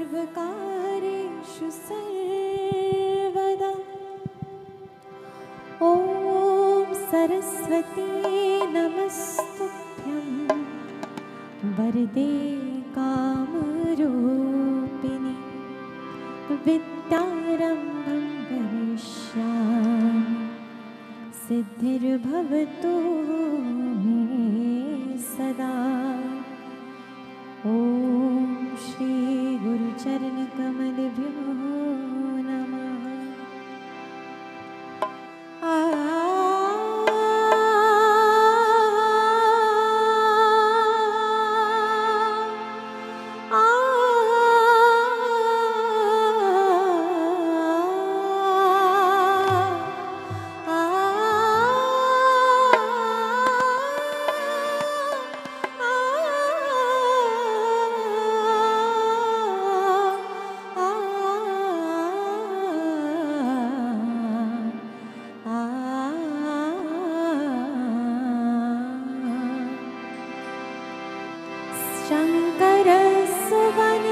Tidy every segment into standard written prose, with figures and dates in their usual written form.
सर्वकारेषु सर्वदा। ॐ सरस्वती नमस्तुभ्यं वरदे कामरूपिणि विद्यारम्भं करिष्यामि सिद्धिर्भवतु मे सदा। ॐ श्री गुरुचरणकमलभ्यो नमः। शंकर सुवन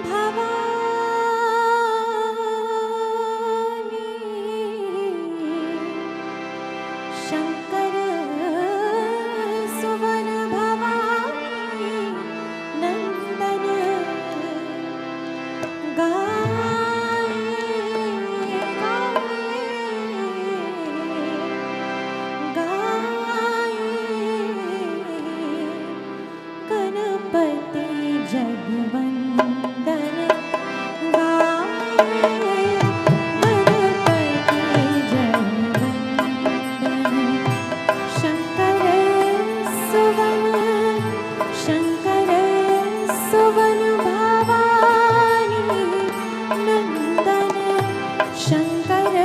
भवानी, शंकर सुवन भवानी नंदन गणपति जगवंदन गाए, गणपति जगवंदन। शंकर सुवन भवानी नंदन, शंकर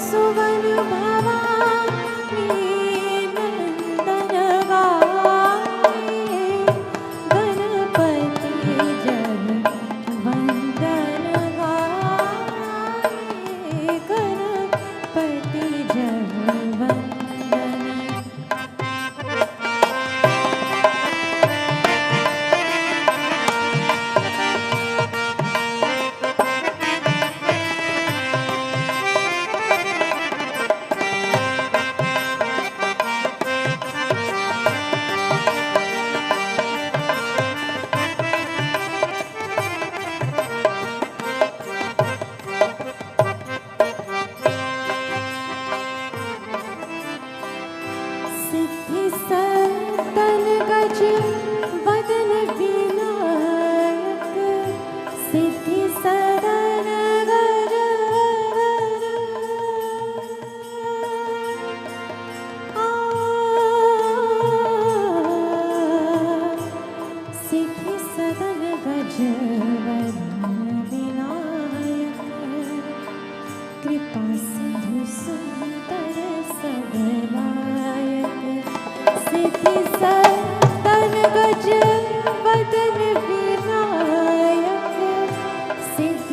सुवन भवानी नंदन गाए, गणपति जगवंदन गाए, गणपति जगवंदन। सिद्धि सदन गज वदन विनायक, सिद्धि सदन गज सिद्धि सदन गज वदन विनायक, कृपा सिंधु सुंदर सदनायक। सिद्धि सदन गज वदन विनायक, सिद्धि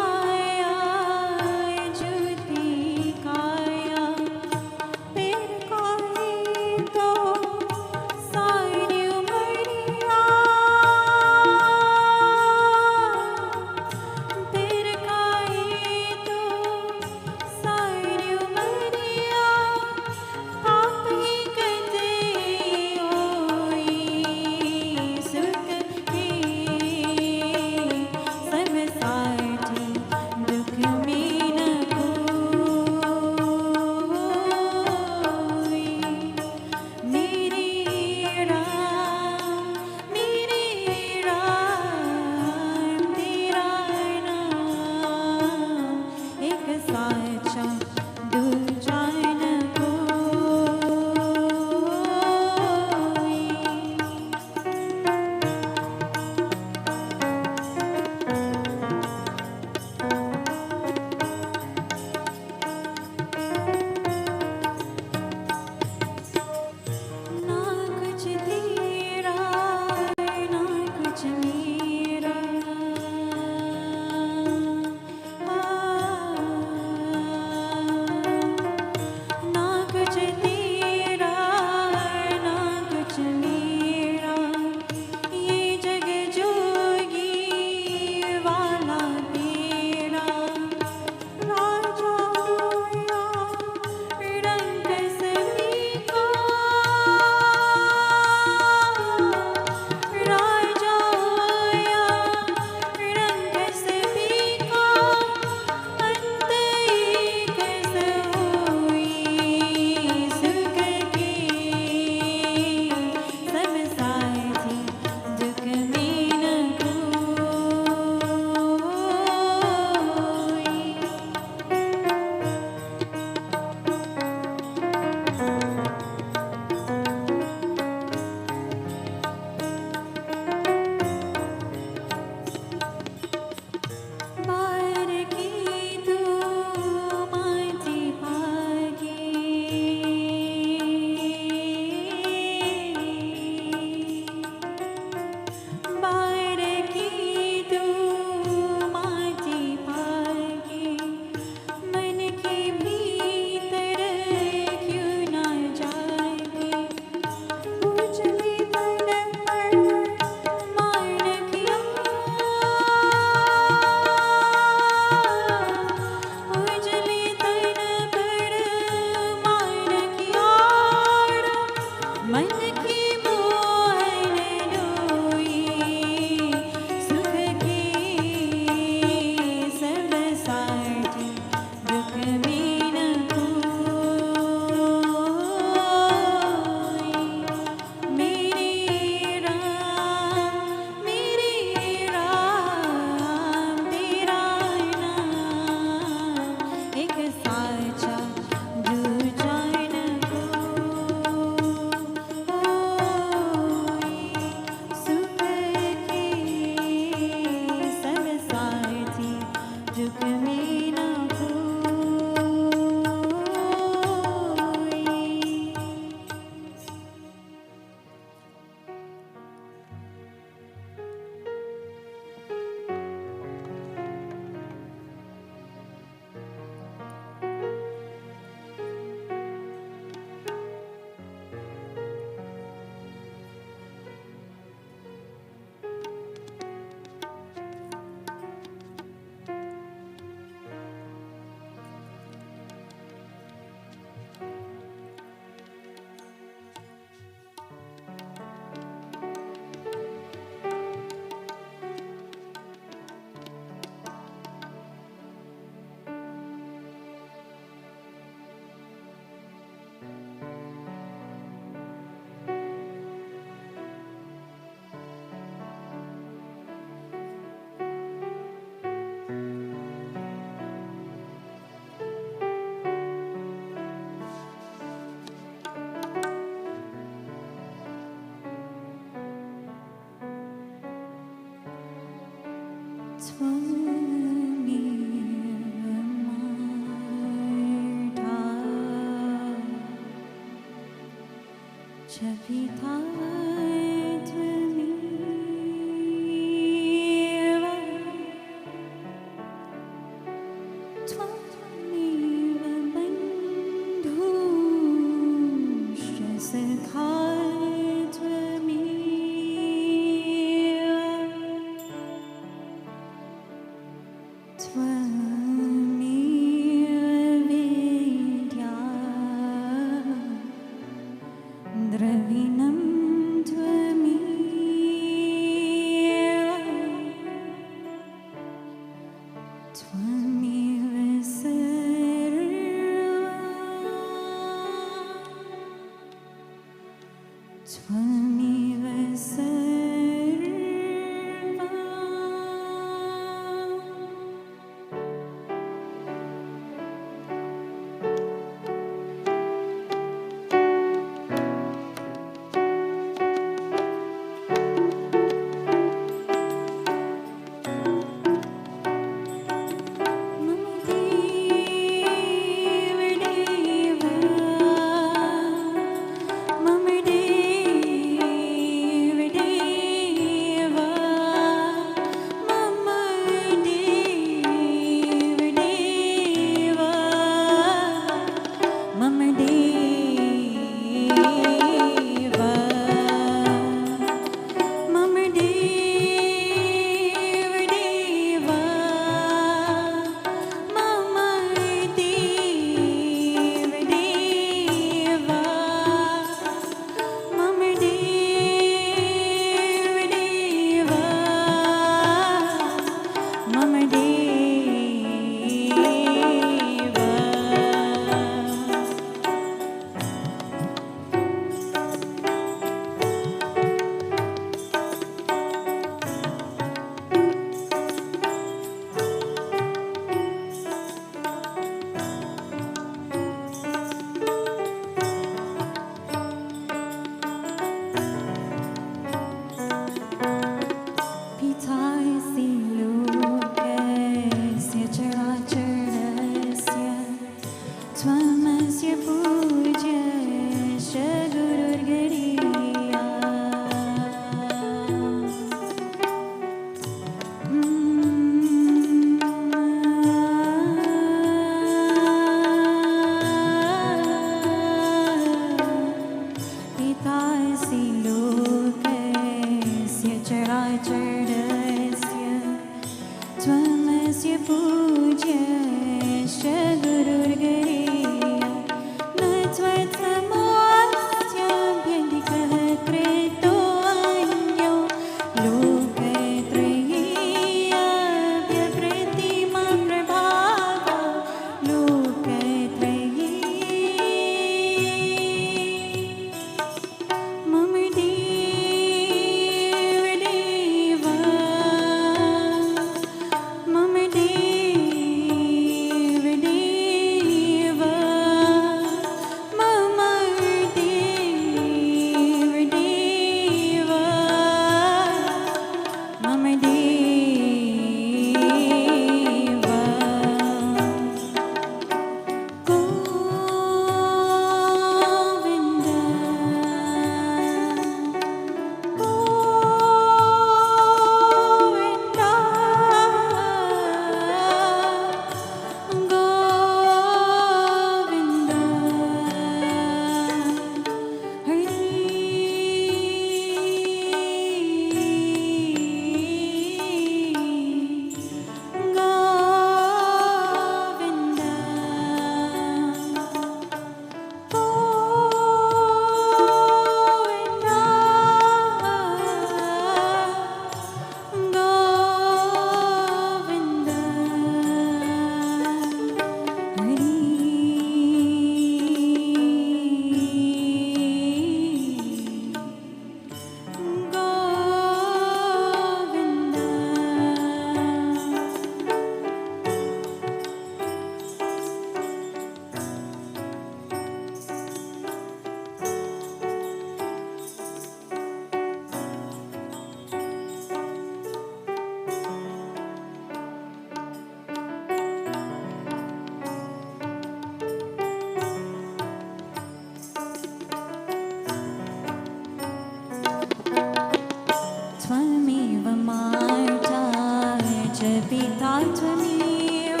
च पिता त्वमेव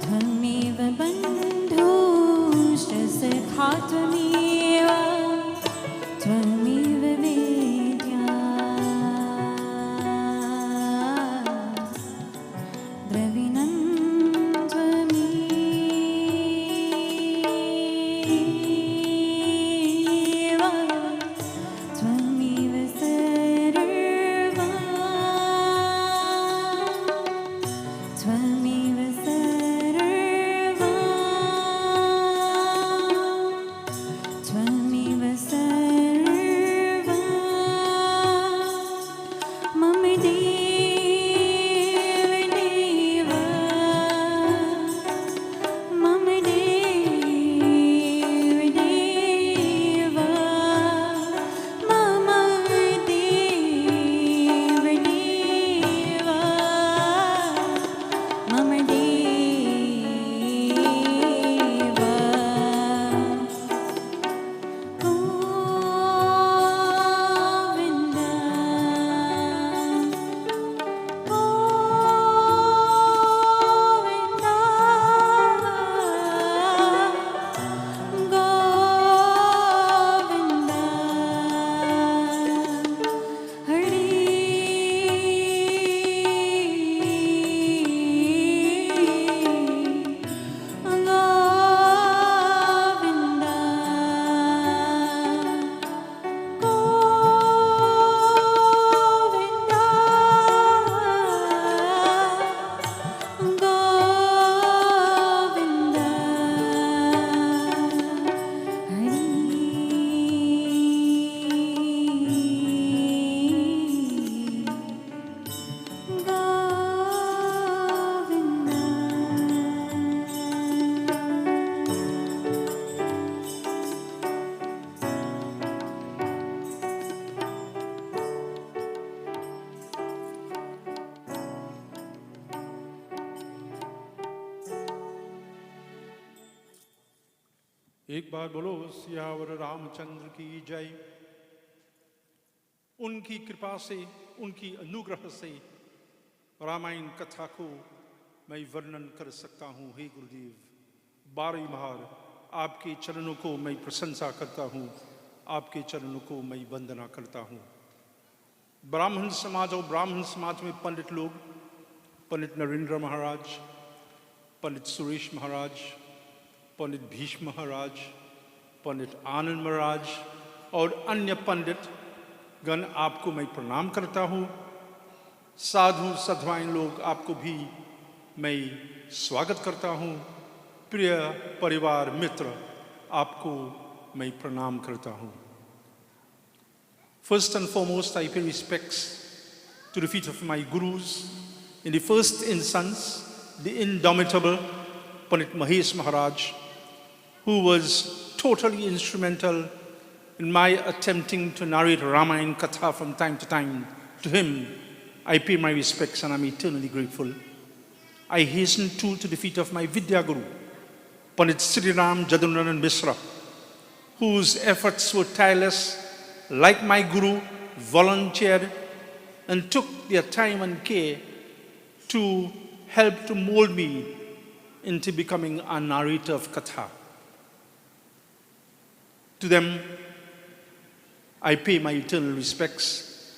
त्वमेव बन्धुश्च सखा त्वमेव त्वमेव वेद्या द्रविणं त्वमेव त्वमेव सर्वं त्वमेव सर्वं त्वमेव सर्वं मम देव देव मम देव देव मम देव देव मम देव गोविन्द गोविन्द हरि एक बार बोलो सियावर रामचंद्र की जय। उनकी कृपा से, उनकी अनुग्रह से रामायण कथा को मैं वर्णन कर सकता हूँ। हे गुरुदेव, बारंबार आपके चरणों को मैं प्रशंसा करता हूँ, आपके चरणों को मैं वंदना करता हूँ। ब्राह्मण समाज और ब्राह्मण समाज में पंडित लोग, पंडित नरेंद्र महाराज, पंडित सुरेश महाराज, पंडित भीष्म महाराज, पंडित आनंद महाराज और अन्य पंडित गण आपको मैं प्रणाम करता हूँ। साधु साध्वाएं लोग आपको भी मैं स्वागत करता हूँ। प्रिय परिवार मित्र आपको मैं प्रणाम करता हूँ। First and foremost, I pay respects to the feet of my gurus. In the first instance, the indomitable Pandit Mahesh Maharaj, who was totally instrumental in my attempting to narrate Ramayana Katha from time to time. To him, I pay my respects and I'm eternally grateful. I hasten too to the feet of my Vidya Guru, Pandit Sriram Jadunandan Misra, whose efforts were tireless. Like my Guru, volunteered and took their time and care to help to mold me into becoming a narrator of Katha. To them, I pay my eternal respects.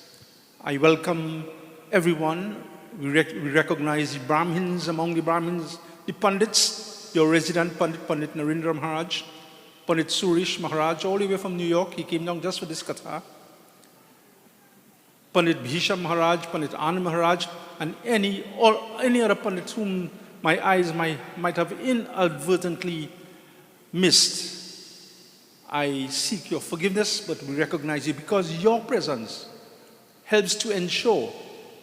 I welcome everyone. We recognize the Brahmins, among the Brahmins, the Pandits, your resident Pandit, Pandit Narendra Maharaj, Pandit Suresh Maharaj, all the way from New York. He came down just for this Katha. Pandit Bhisham Maharaj, Pandit Anand Maharaj, and any other Pandits whom my eyes might have inadvertently missed. I seek your forgiveness, but we recognize you because your presence helps to ensure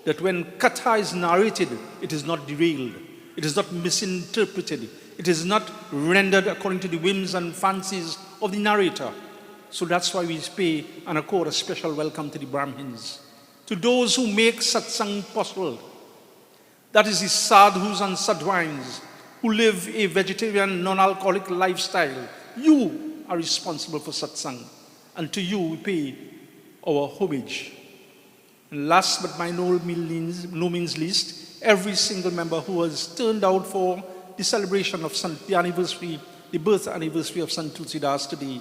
that when Katha is narrated, it is not derailed, it is not misinterpreted, it is not rendered according to the whims and fancies of the narrator. So that's why we pay and accord a special welcome to the Brahmins, to those who make satsang possible. That is the sadhus and sadhwines who live a vegetarian, non-alcoholic lifestyle. You are responsible for satsang, and to you we pay our homage. And last but by no means least, every single member who has turned out for the celebration of the birth anniversary of Sant Tulsidas today,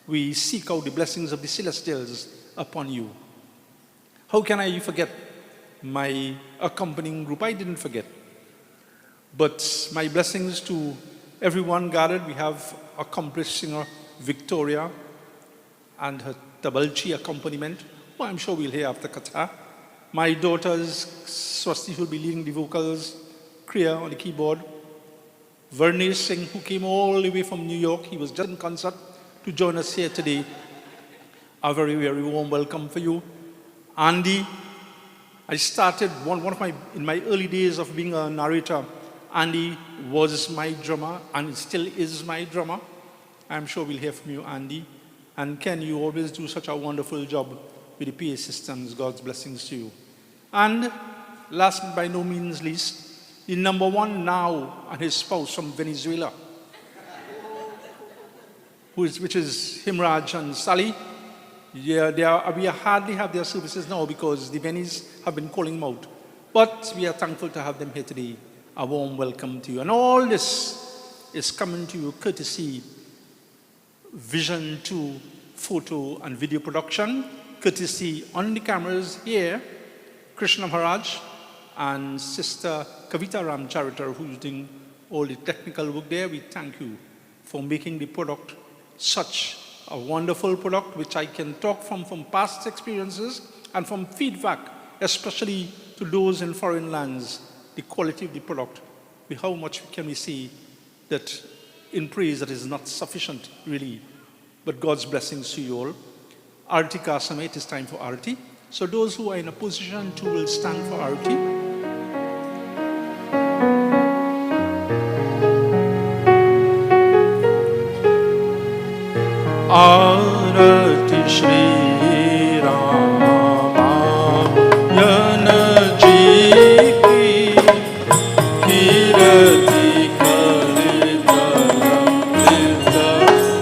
we seek out the blessings of the celestials upon you. How can I forget my accompanying group? I didn't forget. But my blessings to everyone gathered. We have accomplished singer Victoria and her Tabalchi accompaniment, who I'm sure we'll hear after Katha. My daughters, Swasti, who will be leading the vocals, Kriya on the keyboard, Vernish Singh, who came all the way from New York. He was just in concert to join us here today. A very, very warm welcome for you. Andy, I started in my early days of being a narrator. Andy was my drummer and still is my drummer. I'm sure we'll hear from you, Andy. And Ken, you always do such a wonderful job with the PA systems. God's blessings to you. And last but by no means least, the number one now and his spouse from Venezuela, which is Himraj and Sally. Yeah, we hardly have their services now because the Venice have been calling them out. But we are thankful to have them here today. A warm welcome to you. And all this is coming to you courtesy Vision 2 photo and video production, courtesy on the cameras here, Krishna Maharaj and Sister Kavita Ram Charitar, who's doing all the technical work there. We thank you for making the product such a wonderful product, which I can talk from past experiences and from feedback, especially to those in foreign lands, the quality of the product. How much can we see that in praise that is not sufficient, really. But God's blessings to you all. Arti ka samay, it is time for Arti. So those who are in a position to will stand for Arti. Arati Shri Rama Yana Ji Ki Kirti Kare Dharam Nita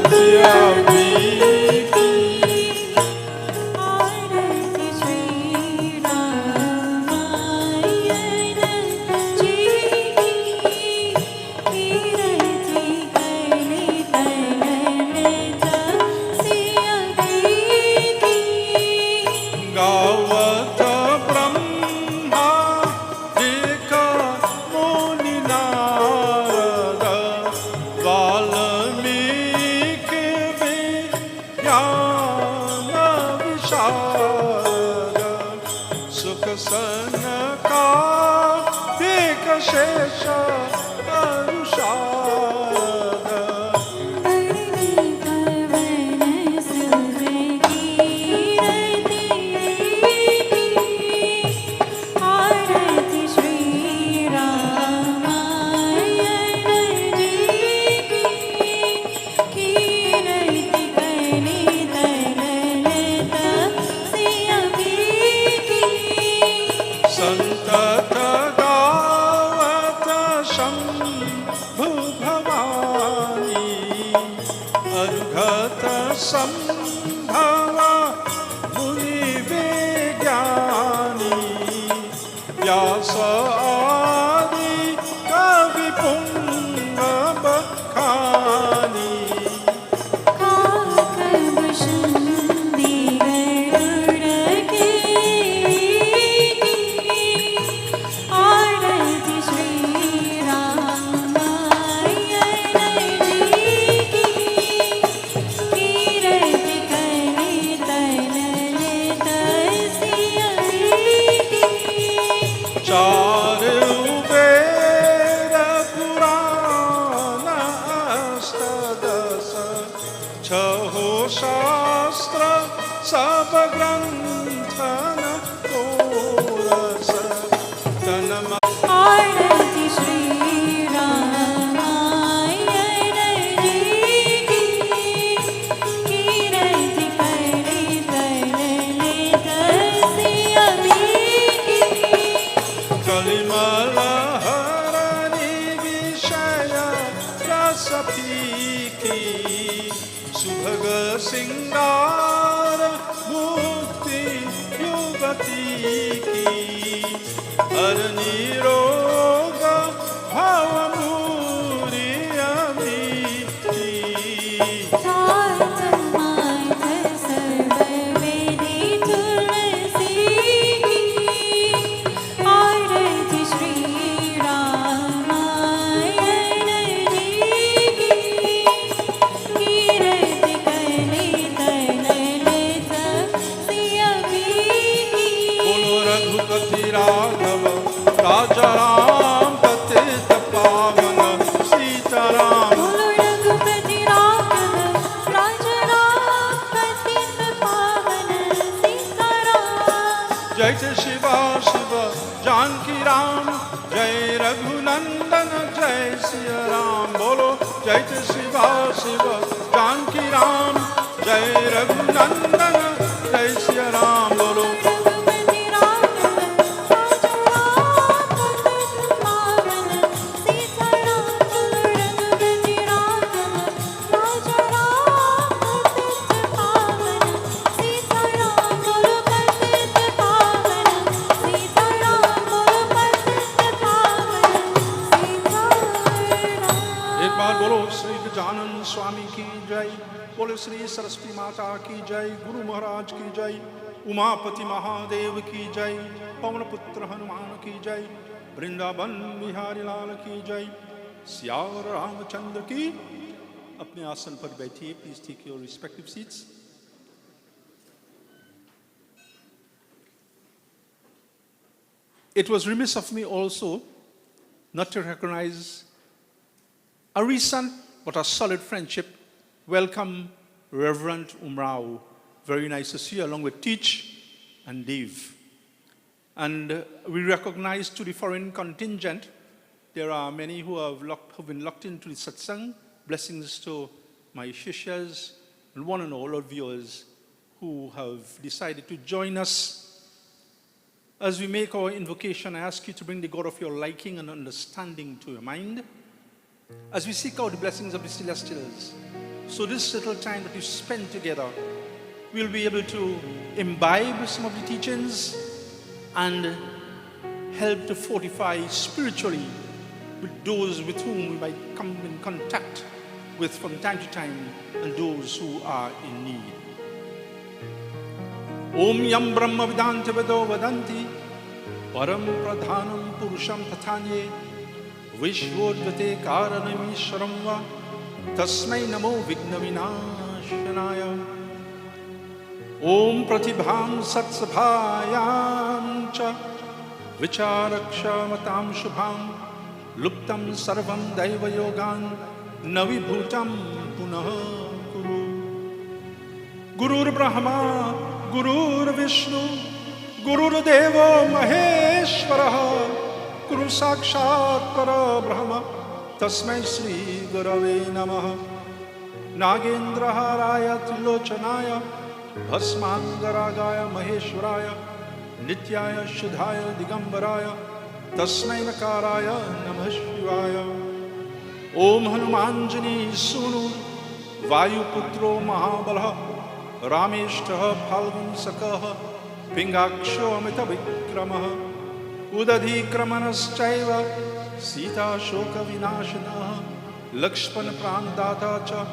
Syavi Ki Arati Shri Ramayana Ji Ki Kirti Kare Dharam Siya Ki Gavata Brahma Deka Muni Narada Valmiki Vijnana Visharada Sukha Sanaka Deka Shesha Arushada Arti Kavan Sudhi Kirti Arati Shri Ramayana Ji Ki Kirti Kare Dharam Siya Ki Santata Gavata Shambhu Bhavani Arghata Sambhava Muni Vijnani Vyasa Adi Kavi Punga Bakhani Charu Veda Purana Astadasa Chaho Shastra Sabagranthana Torasa Tanama Arati Shri Ramayana Ji Kirti Kare Dharam Siya Ki Kalimala Harani Vishaya Rasapiki Subhaga Singara Mukti Yuga गति की हरनी रोग भाव मूरिया मीठी राघव राजा राम पतित पावन सीताराम रघुपति राघव राजा राम पतित पावन सीताराम जय जय शिवा शिव जानकी राम जय रघुनंदन जय सिया राम बोलो जय जय शिवा शिव जानकी राम जय रघुनंदन जय सिया राम बोलो स्वामी की जय बोले श्री सरस्वती माता की जय गुरु महाराज की जय उमापति महादेव की जय पवन पुत्र हनुमान की जय वृंदावन बिहारी लाल की जय सियावर रामचंद्र की। अपने आसन पर बैठिए, please take your respective seats. It was remiss of me also not to recognize a recent but a solid friendship. Welcome, Reverend Umrao. Very nice to see you, along with Teach and Dave. And we recognize to the foreign contingent, there are many who have been locked into the satsang. Blessings to my shishas and one and all our viewers who have decided to join us. As we make our invocation, I ask you to bring the God of your liking and understanding to your mind as we seek out the blessings of the celestials. So this little time that you spend together, we'll be able to imbibe some of the teachings and help to fortify spiritually with those with whom we might come in contact with from time to time and those who are in need. Om Yam Brahma Vedanta Vedo Vadanti Param Pradhanam Purusham Tathanye Vishvodvate Karanam Ishwaram Va Tasmai Namo Vigna Vinashanaya Om Pratibham Satsabhayam Cha Vicharaksha Matam Shubham Luptam Sarvam Daiva Yogan Navi Bhutam Punaha Guru Gurur Brahma Gurur Vishnu Gurur Devo Maheshwaraha Guru Sakshat Para Brahma Tasmai Sri Gurave Namaha Nagendra Haraya Tilochanaya Bhasmangaragaya Maheshwaraya Nityaya Shudhaya Digambaraya Tasmai Nakaraya Namah Shivaya Om Hanumanjani Sunu Vayu Putro Mahabalaha Rameshtaha Phalgun Sakaha Pingaksho Amita Vikramaha Udadhikramanas Sita Shoka Vinashanaha Lakshmana Pranadata Cha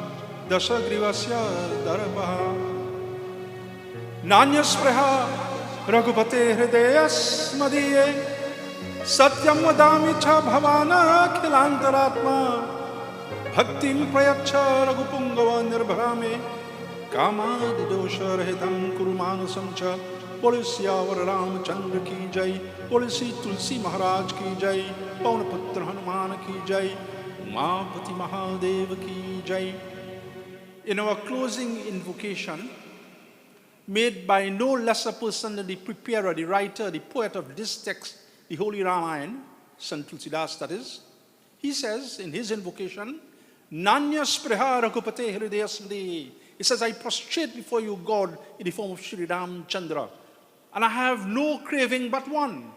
Dashagrivasya Darabaha Nanyaspreha Raghupate Hridayas Madiye Satyam Vadami Cha Bhavana Khilantaratma Bhaktim Prayacha Raghupungava Nirbharame Kamad Dosha Rahitam Kurumanasam Cha Bole Siyavar Ramchandra ki jai Bole Sri Tulsi Maharaj ki jai Pavanputra Hanuman ki jai Umapati Mahadev ki jai. In our closing invocation, made by no lesser person than the preparer, the writer, the poet of this text, the Holy Ramayana, Sant Tulsidas that is, he says in his invocation, Nanya Spriha Raghupate Hridayasmadi. He says, I prostrate before you, God, in the form of Shri Ram Chandra, and I have no craving but one.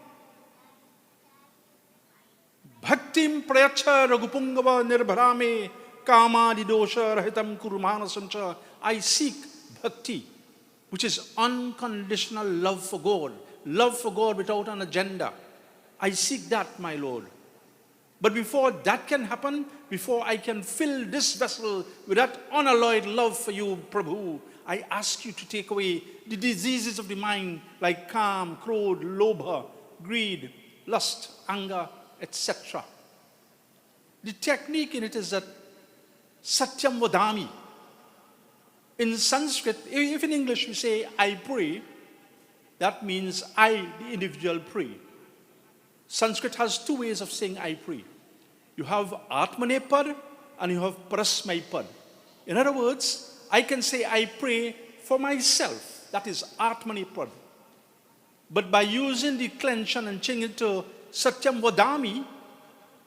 Bhaktim Prayacha Raghupungava Nirbharame Kama Didosha Rahitam Kurumanasamcha. I seek bhakti, which is unconditional love for God, love for God without an agenda. I seek that, my Lord. But before that can happen, before I can fill this vessel with that unalloyed love for you, Prabhu, I ask you to take away the diseases of the mind like calm, crodh, lobha, greed, lust, anger, etc. The technique in it is that Satyam Vadami. In Sanskrit, if in English we say I pray, that means I, the individual, pray. Sanskrit has two ways of saying I pray. You have Atmanepad and you have Parasmaipad. In other words, I can say I pray for myself. That is Atmanepad. But by using the declension and changing it to Satyam Vadami,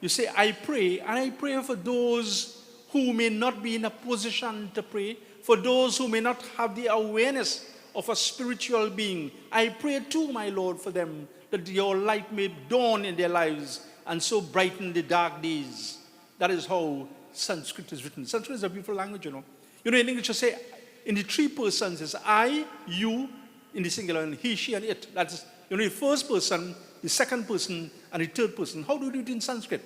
you say I pray, and I pray for those who may not be in a position to pray, for those who may not have the awareness of a spiritual being. I pray too, my Lord, for them, that your light may dawn in their lives and so brighten the dark days. That is how Sanskrit is written. Sanskrit is a beautiful language, you know. You know, in English you say, in the three persons, it's I, you, in the singular, and he, she, and it. That's, you know, the first person, the second person, and the third person. How do we do it in Sanskrit?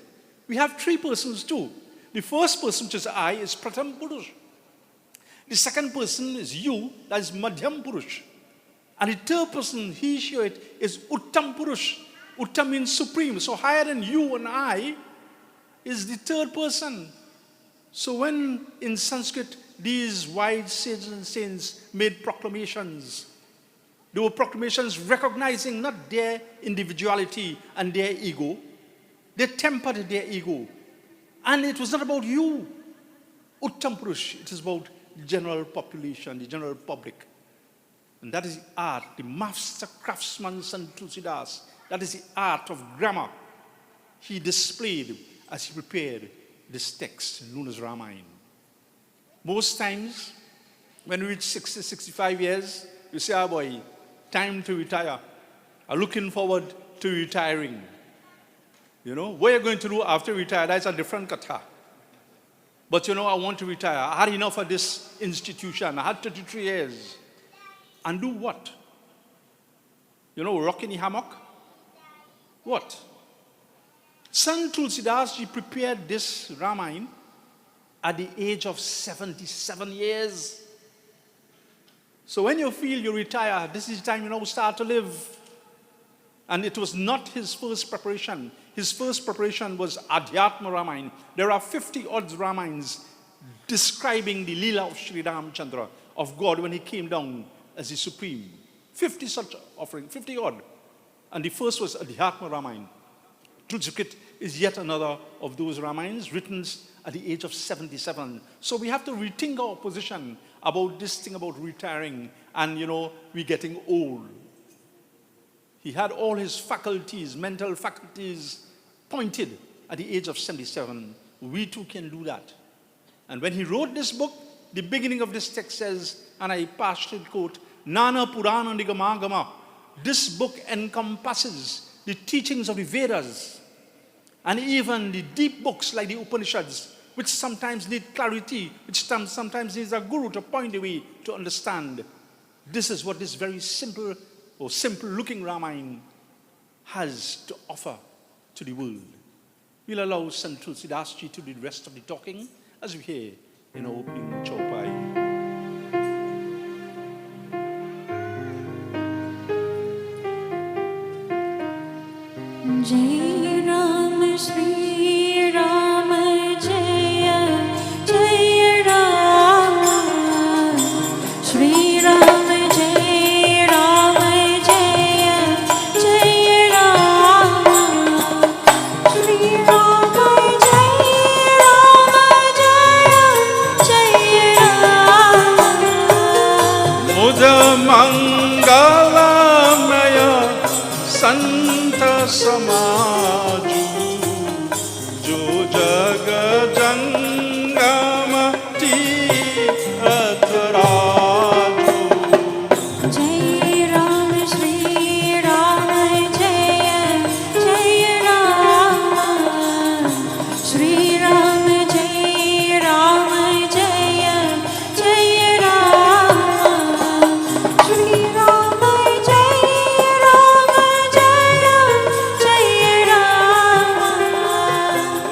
We have three persons too. The first person, which is I, is Pratham Purush. The second person is you, that is Madhyam Purush. And the third person, he, she, or it, is Uttam Purush. Uttam means supreme. So higher than you and I is the third person. So when in Sanskrit these wise sages and saints made proclamations, they were proclamations recognizing not their individuality and their ego. They tempered their ego. And it was not about you, Uttam Purush. It is about the general population, the general public. And that is the art, the master craftsman Sant Tulsidas. That is the art of grammar he displayed as he prepared this text known as Ramayana. Most times, when we reach 60, 65 years, we say, oh boy, time to retire. I'm looking forward to retiring. You know, what you're going to do after you retire, that's a different katha. But you know, I want to retire. I had enough of this institution. I had 33 years. And do what? You know, rock in the hammock? What? Sant Tulsidas Ji prepared this Ramayana at the age of 77 years. So when you feel you retire, this is the time you now start to live. And it was not his first preparation. His first preparation was Adhyatma Ramayana. There are 50 odd Ramayans describing the Leela of Sri Ramchandra, of God when he came down as the Supreme. 50 such offerings, 50 odd. And the first was Adhyatma Ramayana. Tulsidas is yet another of those Ramayans written at the age of 77. So we have to rethink our position about this thing about retiring and, you know, we're getting old. He had all his faculties, mental faculties, pointed at the age of 77. We too can do that. And when he wrote this book, the beginning of this text says, and I partially quote, Nana Purana Nigamagama. This book encompasses the teachings of the Vedas and even the deep books like the Upanishads, which sometimes need clarity, which sometimes needs a guru to point the way to understand. This is what this very simple or simple-looking Ramayana has to offer to the world. We'll allow Sant Tulsidas Ji to do the rest of the talking as we hear in our opening Chaupai. Jai Ram Shri Ram Jaya Jaya Ram Shri Ram Jai Ram Jaya Jaya Ram Shri Ram Jai Ram Jaya Jaya Ram Mudha Mangalamaya Santa Samaju Jo Jaga Jangama Tirtharaju Jai Ram Shri Ram Jaya Jaya Ram Shri Ram Jai Ram Jaya Jaya Ram Shri Ram Jai Ram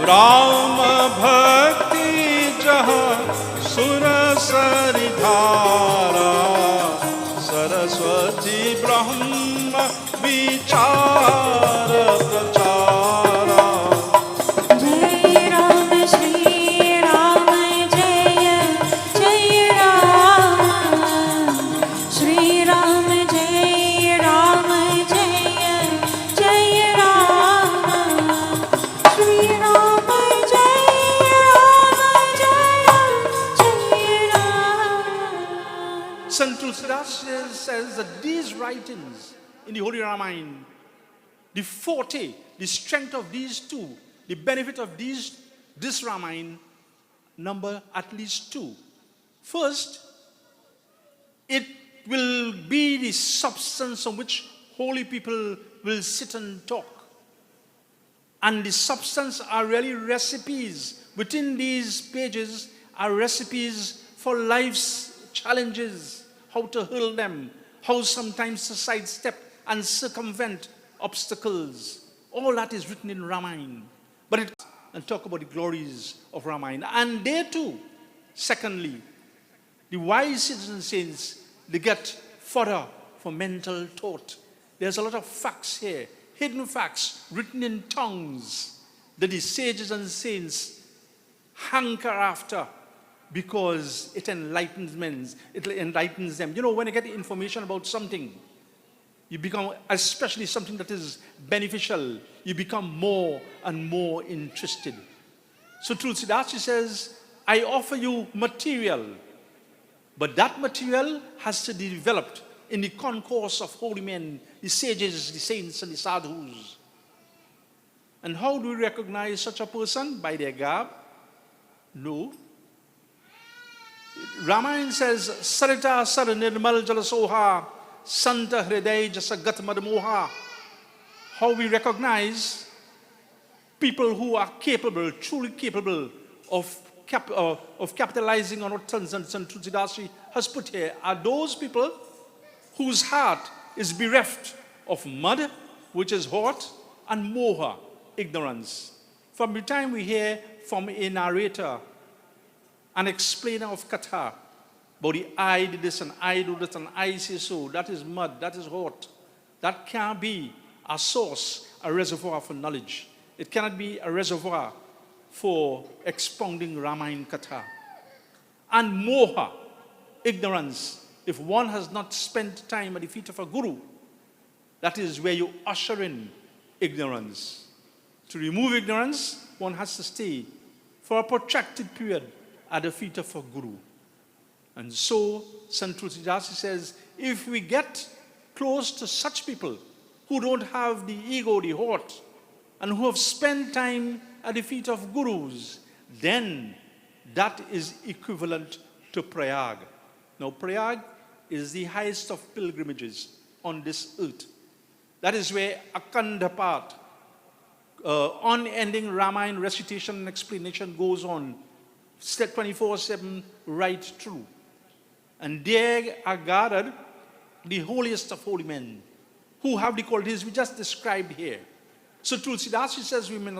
Ram भक्ति जहाँ सुर सरिधारा सरस्वती ब्रह्म विचार प्रचारा जय राम श्री राम जय जय राम श्री राम जय राम जय जय राम श्री राम जय Ram Sant Tulsidas says that these writings in the Holy Ramayana, the forte, the strength of these two, the benefit of this Ramayana number at least two. First, it will be the substance on which holy people will sit and talk. And the substance are really recipes. Within these pages are recipes for life's challenges, how to hurl them, how sometimes to sidestep and circumvent obstacles. All that is written in Ramayana. But it and talk about the glories of Ramayana. And there too, secondly, the wise citizen saints, they get fodder for mental thought. There's a lot of facts here, hidden facts written in tongues that the sages and saints hanker after because it enlightens them. You know, when you get information about something, you become, especially something that is beneficial, you become more and more interested. So Tulsidas says, I offer you material, but that material has to be developed in the concourse of holy men, the sages, the saints, and the sadhus. And how do we recognize such a person? By their garb? No. Ramayana says, Sarita Sar Nirmal Jalasoha, Santa Hriday Jasagat Madmoha. How we recognize people who are capable, truly capable of capitalizing on what Tulsidas has put here are those people whose heart is bereft of mud, which is hot, and moha, ignorance. From the time we hear from a narrator, an explainer of Katha, about the I did this and I do that and I say so, that is mud, that is hot. That can't be a source, a reservoir for knowledge. It cannot be a reservoir for expounding Ramayana Katha. And moha, ignorance. If one has not spent time at the feet of a guru, that is where you usher in ignorance. To remove ignorance, one has to stay for a protracted period at the feet of a guru. And so, Sant Tulsidas says, if we get close to such people who don't have the ego, the heart, and who have spent time at the feet of gurus, then that is equivalent to Prayag. Now, Prayag is the highest of pilgrimages on this earth. That is where Akhanda Path, unending Ramayana recitation and explanation goes on, 24/7 right through. And there are gathered the holiest of holy men who have the qualities we just described here. So Tulsidas says we may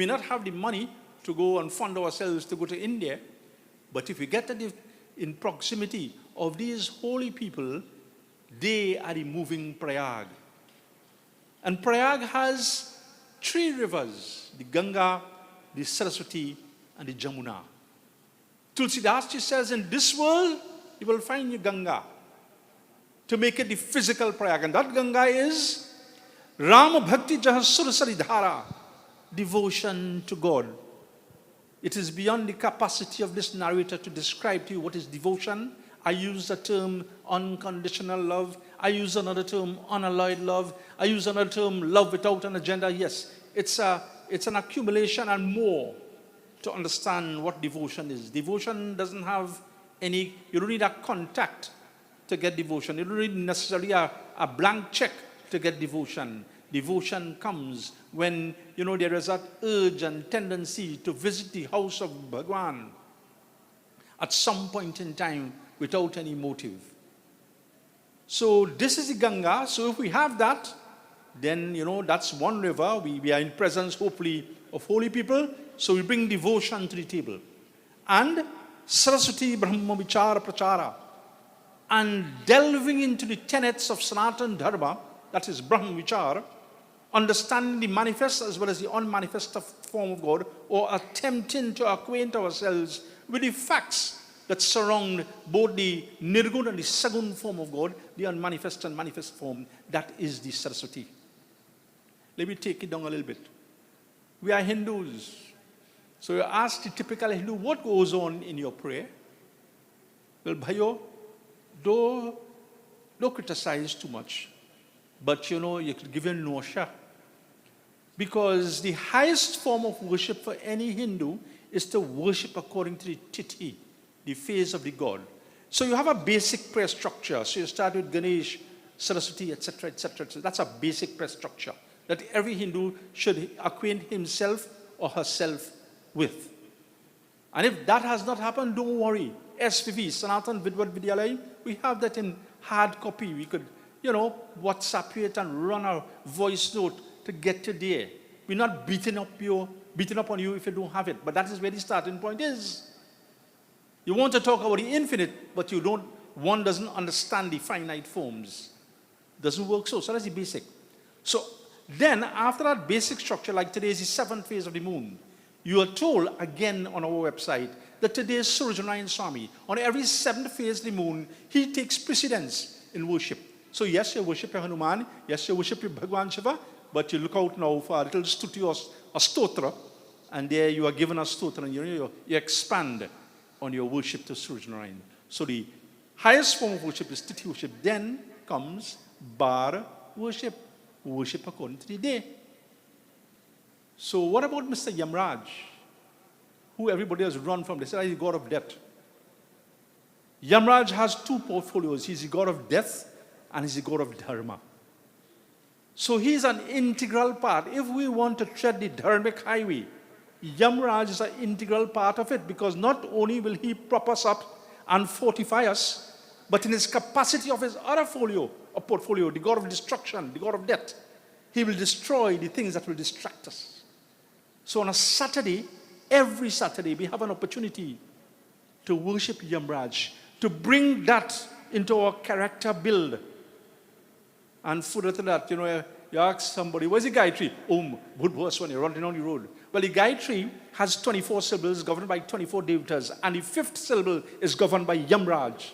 not have the money to go and fund ourselves to go to India, but if we get in proximity of these holy people, they are the moving Prayag. And Prayag has 3 rivers, the Ganga, the Saraswati, and the Jamuna. Tulsidas says, in this world, you will find your Ganga to make it the physical Prayag. And that Ganga is Rama Bhakti Jahasura Saridhara, devotion to God. It is beyond the capacity of this narrator to describe to you what is devotion. I use the term unconditional love. I use another term unalloyed love. I use another term love without an agenda. Yes, it's an accumulation and more to understand what devotion is. Devotion doesn't have any, you don't need a contact to get devotion. You don't need necessarily a blank check to get devotion. Devotion comes when, there is that urge and tendency to visit the house of Bhagwan at some point in time without any motive. So this is the Ganga. So if we have that, then, that's one river. We are in presence, hopefully, of holy people. So we bring devotion to the table. And Saraswati Brahma Vichara Prachara. And delving into the tenets of Sanatana Dharma, that is Brahma Vichara, understanding the manifest as well as the unmanifest form of God, or attempting to acquaint ourselves with the facts that surround both the Nirgun and the Sagun form of God, the unmanifest and manifest form, that is the Saraswati. Let me take it down a little bit. We are Hindus. So you ask the typical Hindu, what goes on in your prayer? Well, bhayo, don't criticize too much. But you could give him nausea. Because the highest form of worship for any Hindu is to worship according to the Tithi, the phase of the god. So you have a basic prayer structure. So you start with Ganesh, Saraswati, etc., etc. That's a basic prayer structure that every Hindu should acquaint himself or herself with. And if that has not happened, don't worry. SVV, Sanatan Vidvat Vidyalaya, we have that in hard copy. We could, WhatsApp it and run a voice note to get you there. We're not beating up on you if you don't have it. But that is where the starting point is. You want to talk about the infinite, but one doesn't understand the finite forms. Doesn't work so. So that's the basic. So then, after that basic structure, like today is the 7th phase of the moon, you are told again on our website that today is Surjanarayan Swami. On every 7th phase of the moon, he takes precedence in worship. So yes, you worship your Hanuman, yes, you worship your Bhagwan Shiva, but you look out now for a little stuti or a stotra, and there you are given a stotra, and you expand on your worship to Surjanarayan. So the highest form of worship is Tithi worship. Then comes Bar worship. Worship according to the day. So what about Mr. Yamraj, who everybody has run from? They say he's the god of death. Yamraj has two portfolios. He's the god of death and he's the god of dharma. So he's an integral part. If we want to tread the dharmic highway, Yamraj is an integral part of it, because not only will he prop us up and fortify us, but in his capacity of his other portfolio, the god of destruction, the god of death, he will destroy the things that will distract us. So on a Saturday, every Saturday, we have an opportunity to worship Yamraj, to bring that into our character build. And further to that, you ask somebody, where's the Gayatri? When you're running on the road. Well, the Gayatri has 24 syllables governed by 24 devatas, and the 5th syllable is governed by Yamraj.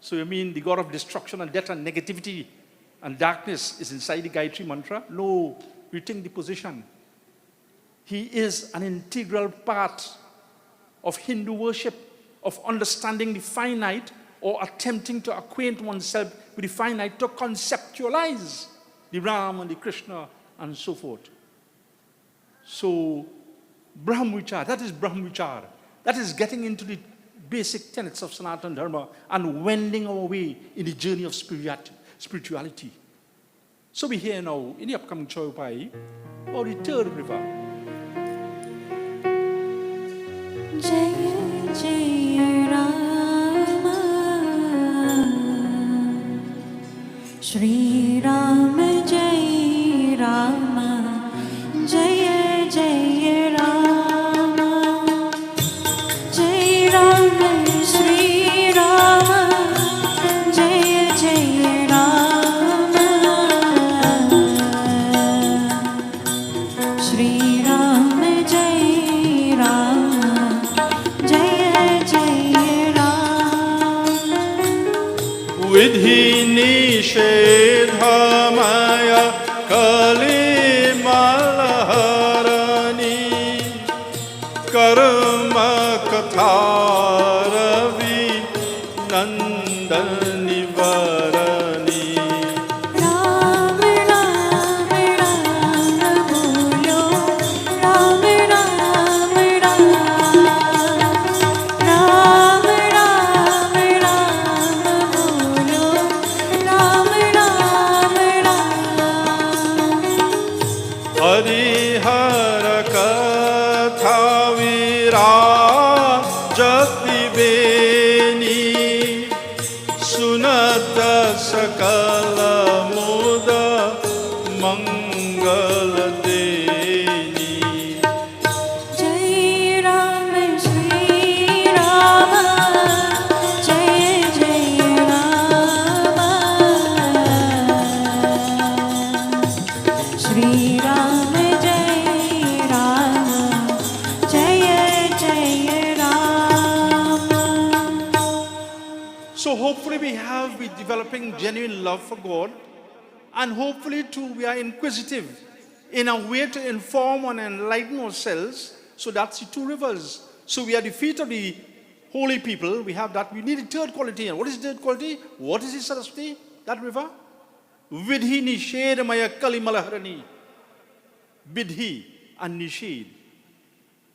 So you mean the god of destruction and death and negativity and darkness is inside the Gayatri mantra? No, rethink the position. He is an integral part of Hindu worship, of understanding the finite or attempting to acquaint oneself with the finite, to conceptualize the Ram and the Krishna and so forth. So, Brahmvichar, that is Brahmvichar. That is getting into the basic tenets of Sanatana Dharma and wending our way in the journey of spirituality. So we hear now, in the upcoming Chaupai, about the 3rd river. Jaya Jaya Rama, Shri Rama Jaya Rama, Jaya Jaya Rama, Jaya Rama Shri Rama, Jaya Jaya Rama, Shri Rama Jaya Rama, Jaya Jaya Rama. Vidhi nishedhamaya kali malharani karma katharavi nandani varani. Ram Ram Ram bolo, Ram Ram Ram, Ram Ram Ram bolo, Ram Ram Ram. Harihara katha virajati beni we have, we're developing genuine love for God, and hopefully too we are inquisitive in a way to inform and enlighten ourselves. So that's the two rivers. So we are the feet of the holy people. We have that. We need a third quality. And what is the third quality? What is the Saraswati? That river? Vidhi nished maya kali malaharani. Vidhi and nishid.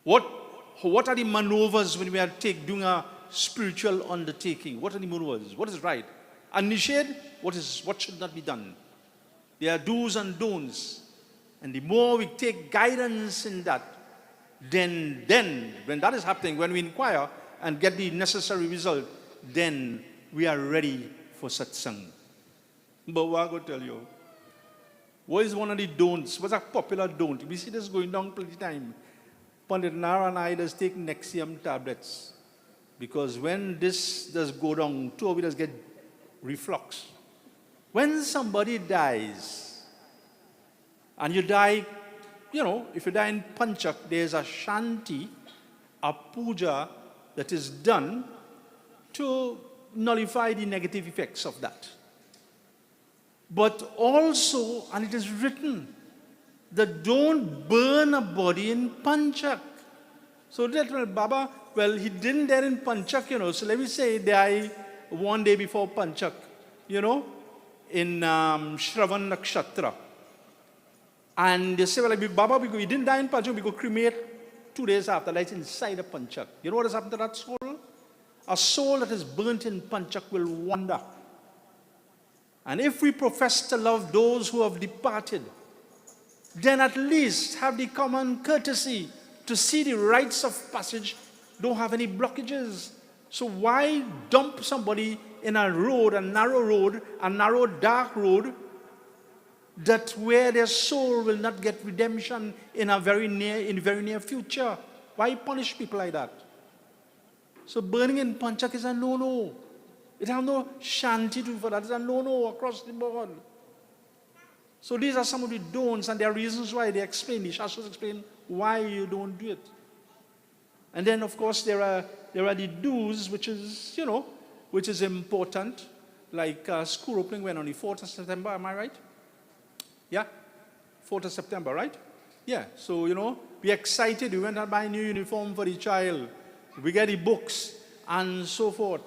What are the maneuvers when we are doing a spiritual undertaking? What are the maneuvers? What is right? And nishid, what should not be done? There are do's and don'ts. And the more we take guidance in that, then when that is happening, when we inquire and get the necessary result, then we are ready for satsang. But what I'm going to tell you, what is one of the don'ts? What's a popular don't? We see this going down plenty time. Pandit Nara and I just take Nexium tablets. Because when this does go down, two of us get reflux. When somebody dies, and you die, if you die in Panchak, there's a shanti, a puja that is done to nullify the negative effects of that. But also, and it is written, that don't burn a body in Panchak. So that Baba, well, he didn't die in Panchak, so let me say he died one day before Panchak, in Shravan Nakshatra. And they say, well, Baba, because he didn't die in Panchak, we go cremate 2 days after, like inside a Panchak. You know what has happened to that soul? A soul that is burnt in Panchak will wander. And if we profess to love those who have departed, then at least have the common courtesy to see the rites of passage don't have any blockages. So why dump somebody in a road, a narrow dark road, that where their soul will not get redemption in the very near future? Why punish people like that? So burning in Panchak is a no-no. It has no shanti to for that. It's a no-no across the board. So these are some of the don'ts, and there are reasons why the Shastras explain why you don't do it. And then, of course, there are the do's, which is important. Like school opening went on the 4th of September, am I right? Yeah? 4th of September, right? Yeah. So, we're excited. We went out buy a new uniform for the child. We get the books and so forth.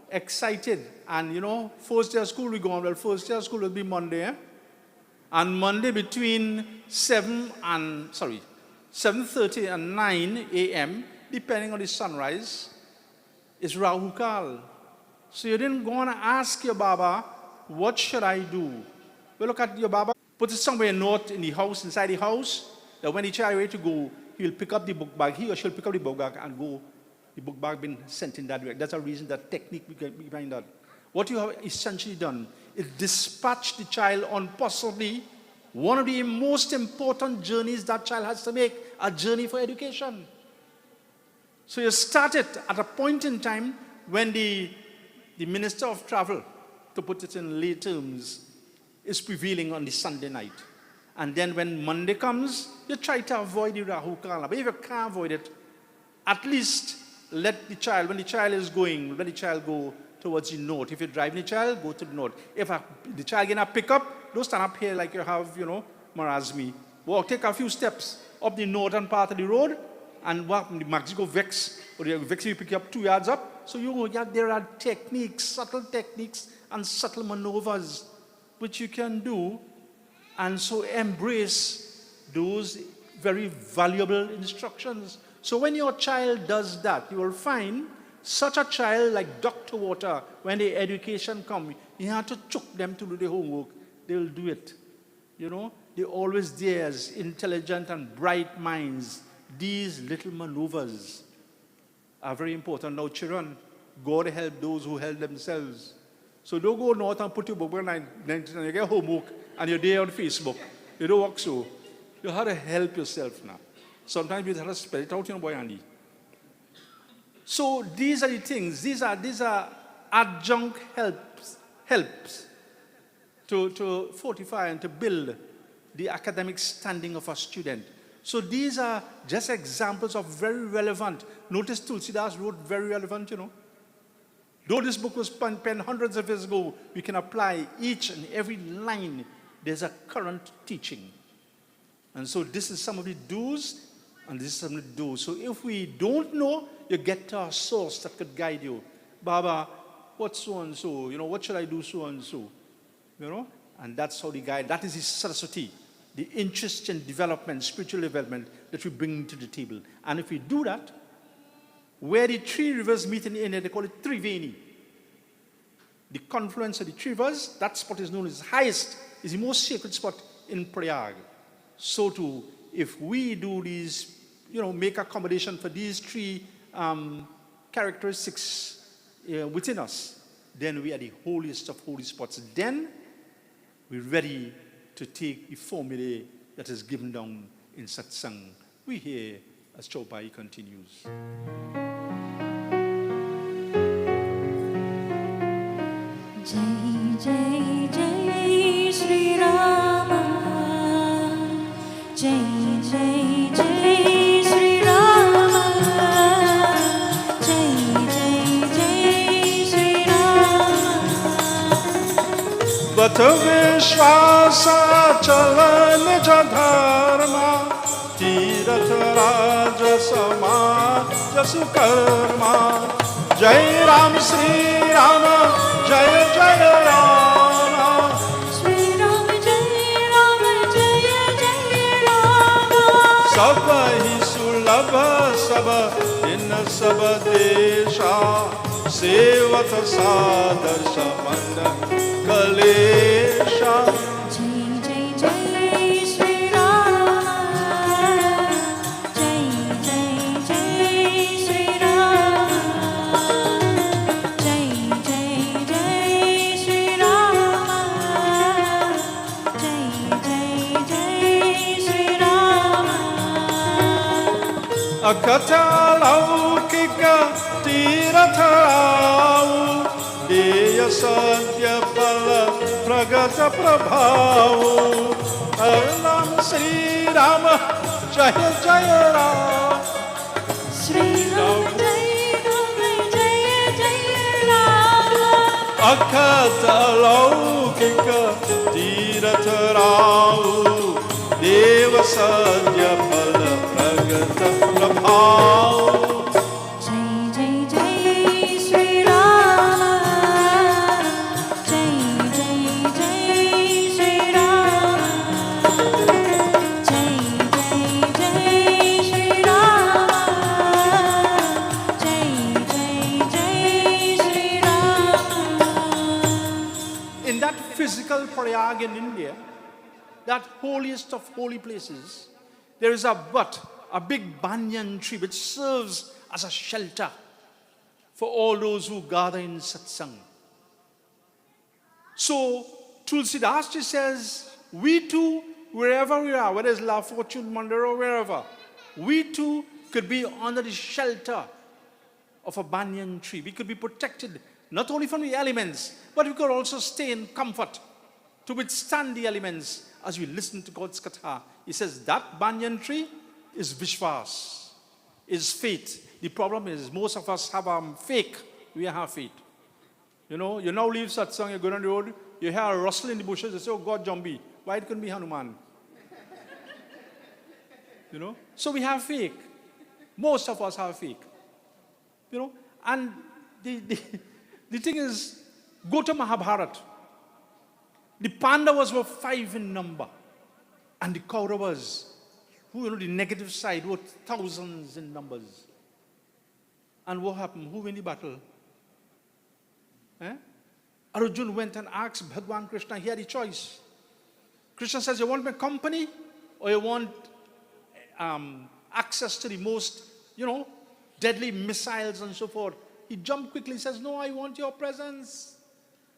Excited. And, first day of school we go on. Well, first day of school will be Monday. And Monday between 7:30 and 9 a.m., depending on the sunrise, is Rahu Kal. So you didn't go on and ask your Baba, what should I do? Well, look at your Baba. Put it somewhere not in the house, inside the house, that when the child is ready to go, he'll pick up the book bag. He or she'll pick up the book bag and go. The book bag been sent in that way. That's a reason, that technique behind that. What you have essentially done is dispatch the child on possibly one of the most important journeys that child has to make, a journey for education. So you started at a point in time when the Minister of Travel, to put it in lay terms, is prevailing on the Sunday night. And then when Monday comes, you try to avoid the Rahu Kala. But if you can't avoid it, at least let the child, when the child is going, let the child go towards the north. If you're driving the child, go to the north. If the child gonna pick up, don't stand up here like you have, marasmi. Walk, take a few steps up the northern part of the road, and walk, the max go vex, or the vex you pick you up 2 yards up. So there are techniques, subtle techniques, and subtle maneuvers which you can do, and so embrace those very valuable instructions. So when your child does that, you will find such a child like Dr. Water, when the education comes, you have to choke them to do the homework. They will do it. They're always there as intelligent and bright minds. These little maneuvers are very important. Now, children, God help those who help themselves. So don't go north and put your book and you get homework and you're there on Facebook. You don't work so. You have to help yourself now. Sometimes you have to spell it out in boy Andy. So these are the things. These are adjunct helps to fortify and to build the academic standing of a student. So these are just examples of very relevant. Notice Tulsidas wrote very relevant, Though this book was penned hundreds of years ago, we can apply each and every line. There's a current teaching. And so this is some of the do's, and this is some of the do's. So if we don't know, you get to a source that could guide you. Baba, what's so-and-so? What should I do so-and-so? And that's how the guide, that is the Saraswati, the interest in development, spiritual development that we bring to the table. And if we do that, where the three rivers meet in India, they call it Triveni. The confluence of the three rivers, that spot is known as highest, is the most sacred spot in Prayag. So too, if we do these, make accommodation for these three characteristics within us, then we are the holiest of holy spots. Then we're ready to take the formula that is given down in satsang. We hear as Chaupai continues. Jai Jai Jai Shri Rama, Jai Jai Jai Shri Rama, Jai Jai Jai Shri Rama. Vat Vishwasa Chalan Dharma Tirath Raja Samaj Sukarma. Jai Ram Sri Rama, Jai Jai Rama. Shri Rama Jai Rama Jai Jai Rama. Sabahi Sulabha Sabha in Sabha Desha Sevat Sadarsha Manda Kalesha. Jai Jai Jai Shri Rama, Jai Jai Jai Shri Rama, Jai Jai Jai Shri Rama, Jai Jai Jai Shri Rama. Akata Laukika Tirathau Deya Sadhya Pala Pragata Prabhau Arnam Sri Rama Jaya Jaya Rama. Shri Rama Jai Rama Jai Jai Rama. Akata Laukika Tirathau Deva Sadhya Pala Pragata Prabhau. Jai Jai Jai Shri Rama, Jai Jai Jai Shri Rama, Jai Jai Jai Shri Rama, Jai Jai Jai Shri Rama. In that physical Prayag in India, that holiest of holy places, there is a big banyan tree which serves as a shelter for all those who gather in satsang. So Tulsidas Ji says, we too, wherever we are, whether it's La Fortune Mandir or wherever, we too could be under the shelter of a banyan tree. We could be protected not only from the elements, but we could also stay in comfort to withstand the elements as we listen to God's katha. He says that banyan tree is Vishwas, is faith. The problem is most of us have fake. We have faith. You now leave satsang, you go down the road, you hear a rustle in the bushes, you say, oh God, zombie. Why it couldn't be Hanuman? So we have fake. Most of us have fake. And the thing is, go to Mahabharata. The Pandavas were 5 in number. And the Kauravas, the negative side, were thousands in numbers. And what happened? Who won the battle? Arjuna went and asked Bhagwan Krishna, he had a choice. Krishna says, you want my company? Or you want access to the most, deadly missiles and so forth? He jumped quickly and says, no, I want your presence.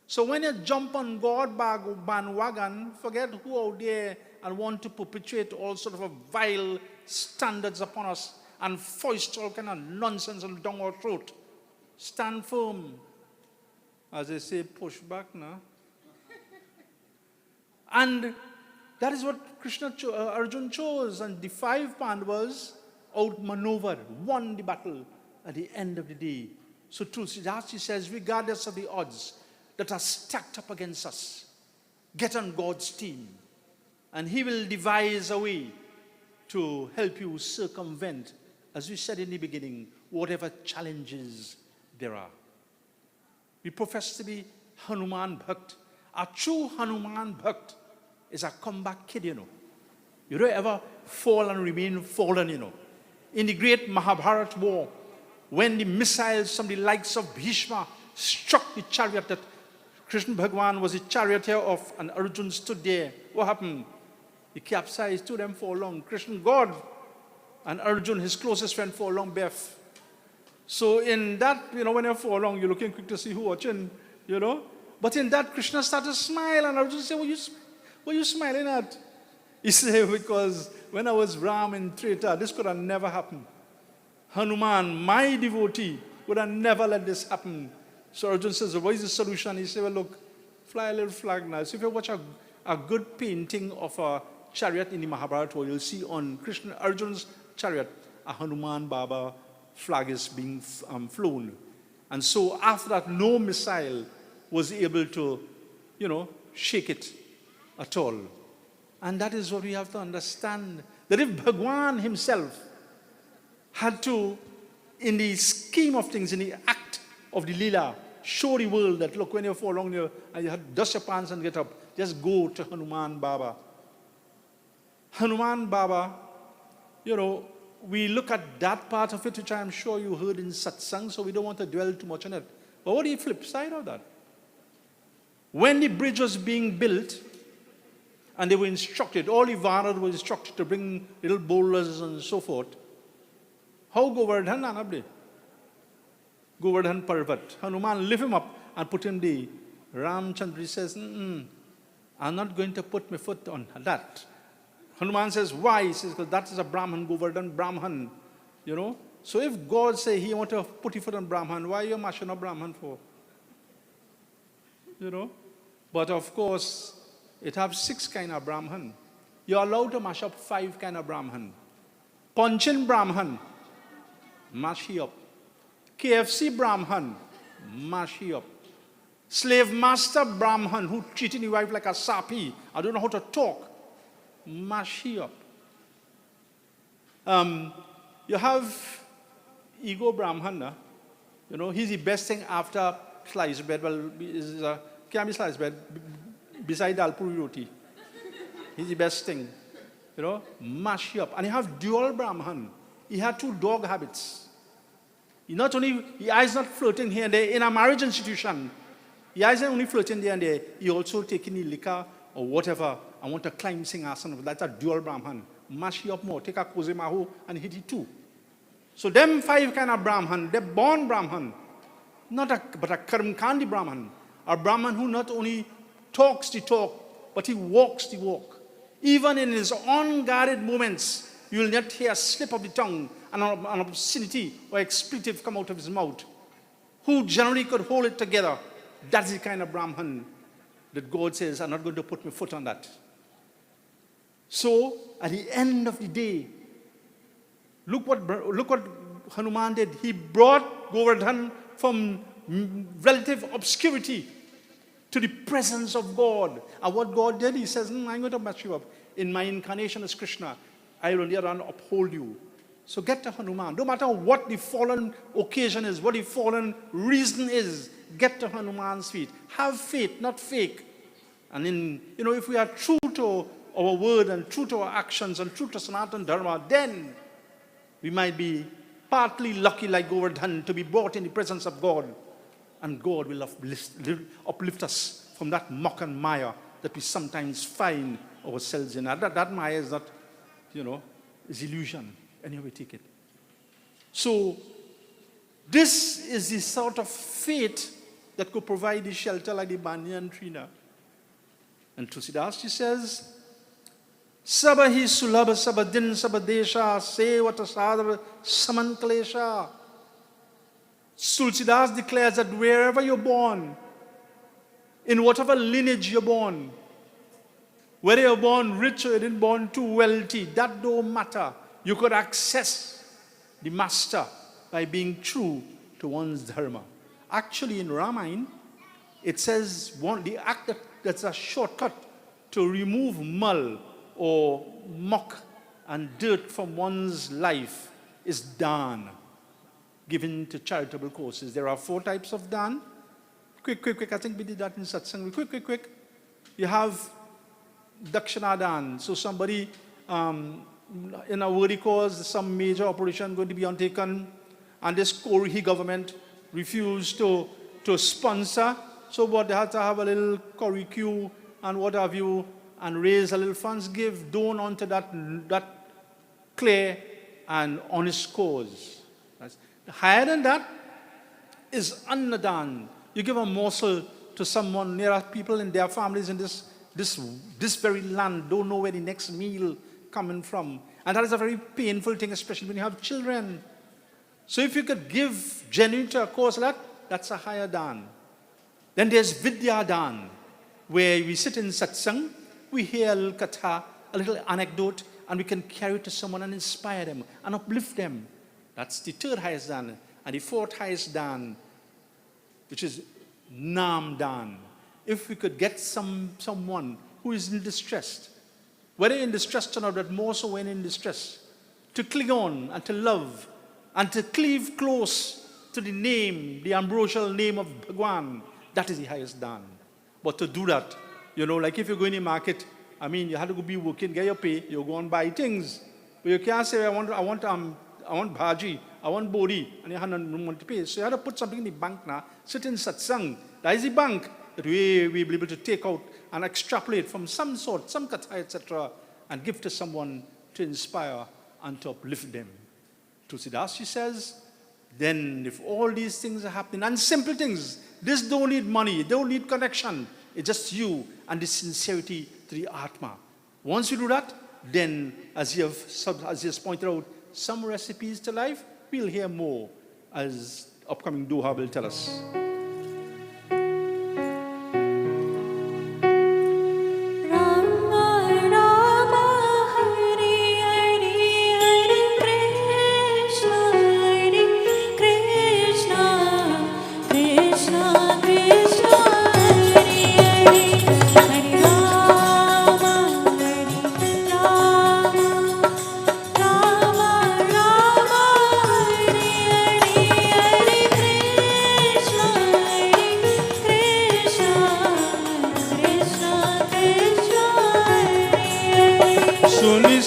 So when you jump on God bandwagon, forget who out there and want to perpetuate all sort of vile standards upon us and foist all kind of nonsense and down our throat. Stand firm. As they say, push back now. And that is what Arjuna chose. And the 5 Pandavas outmaneuvered, won the battle at the end of the day. So Tulsidas, he says, regardless of the odds that are stacked up against us, get on God's team, and he will devise a way to help you circumvent, as we said in the beginning, whatever challenges there are. We profess to be Hanuman Bhakt. A true Hanuman Bhakt is a comeback kid, You don't ever fall and remain fallen, In the great Mahabharata war, when the missiles from the likes of Bhishma struck the chariot that Krishna Bhagwan was the charioteer of, and Arjuna stood there, what happened? He capsized, two of them fall long. Krishna, God, and Arjuna, his closest friend, fall long, Beth. So in that, when you fall long, you're looking quick to see who watching, But in that, Krishna started to smile, and Arjuna said, what are you smiling at? He said, because when I was Ram in Treta, this could have never happened. Hanuman, my devotee, would have never let this happen. So Arjuna says, what is the solution? He said, well, look, fly a little flag now. So if you watch a good painting of a chariot in the Mahabharata, you'll see on Krishna Arjuna's chariot, a Hanuman Baba flag is being flown. And so after that, no missile was able to, shake it at all. And that is what we have to understand. That if Bhagwan himself had to, in the scheme of things, in the act of the Leela, show the world that, look, when you fall along there and you have to dust your pants and get up, just go to Hanuman Baba. Hanuman Baba, we look at that part of it, which I am sure you heard in satsang, so we don't want to dwell too much on it. But what is the flip side of that? When the bridge was being built, and they were instructed, all the Varad were instructed to bring little boulders and so forth, how Govardhan Anabde? Govardhan Parvat. Hanuman lift him up and put him there. Ramchandra says, I'm not going to put my foot on that. Hanuman says, why? He says, because that is a Brahman, Govardhan Brahman. So if God say he want to put his foot on Brahman, why are you mashing up Brahman for? But of course, it has 6 kind of Brahman. You're allowed to mash up 5 kind of Brahman. Panchin Brahman, mash he up. KFC Brahman, mash he up. Slave master Brahman who treating his wife like a sapi, I don't know how to talk, mash he up. You have ego Brahman, he's the best thing after sliced bread. Well, can't be sliced bread beside dal puri roti. He's the best thing, mash he up. And you have dual Brahman. He had 2 dog habits. He is not flirting here and there in a marriage institution. He isn't only flirting there and there. He also taking the liquor or whatever and want to climb Singhasan. That's a dual Brahman. Mash he up more. Take a koze mahu and hit it 2. So them 5 kind of Brahman, they're born Brahman. But a Karmkandi Brahman. A Brahman who not only talks the talk, but he walks the walk. Even in his unguarded moments, you will not hear a slip of the tongue and an obscenity or expletive come out of his mouth. Who generally could hold it together. That's the kind of Brahman that God says, I'm not going to put my foot on that. So, at the end of the day, look what Hanuman did. He brought Govardhan from relative obscurity to the presence of God. And what God did, he says, I'm going to match you up. In my incarnation as Krishna, I will here and uphold you. So get to Hanuman. No matter what the fallen occasion is, what the fallen reason is, get to Hanuman's feet. Have faith, not fake. And if we are true to our word and true to our actions and true to Sanatana Dharma, then we might be partly lucky like Govardhan to be brought in the presence of God. And God will uplift us from that muck and mire that we sometimes find ourselves in. That mire is not, is illusion. Anyway, we take it. So, this is the sort of faith that could provide the shelter like the banyan tree now. And Tulsidas, she says, Sabahi sulabha sabadin sabadesha sevata sadhara samankalesha. Tulsidas declares that wherever you're born, in whatever lineage you're born, whether you're born rich or you didn't born too wealthy, that don't matter. You could access the master by being true to one's dharma. Actually, in Ramayana, it says the act that's a shortcut to remove mal or muck and dirt from one's life is dan, given to charitable causes. There are 4 types of dan. Quick. I think we did that in satsang. Quick. You have dakshana dan. So somebody in a worthy cause, some major operation going to be undertaken, and this Korean government refused to sponsor. So what, they had to have a little curry queue and what have you, and raise a little funds, give, don onto that clear and honest cause. Higher than that is annadan. You give a morsel to someone. There are people in their families in this very land don't know where the next meal coming from. And that is a very painful thing, especially when you have children. So if you could give genuine to a cause like that, that's a higher dan. Then there's vidya dan, where we sit in satsang, we hear a little katha, a little anecdote, and we can carry it to someone and inspire them and uplift them. That's the 3rd highest dan. And the 4th highest dan, which is nam dan. If we could get someone who is in distress, whether in distress or not, but more so when in distress, to cling on and to love and to cleave close to the name, the ambrosial name of Bhagwan, that is the highest dan. But to do that, like if you're going to market, you have to go be working, get your pay, you go and buy things. But you can't say, I want bhaji, I want bodhi, and you have no money to pay. So you have to put something in the bank now, sit in satsang. That is the bank that we will be able to take out and extrapolate from some sort, some katha, etc., and give to someone to inspire and to uplift them. Tulsidas, she says, then if all these things are happening, and simple things, this don't need money, don't need connection, it's just you and the sincerity to the Atma. Once you do that, then, as you have pointed out, some recipes to life, we'll hear more as upcoming Doha will tell us.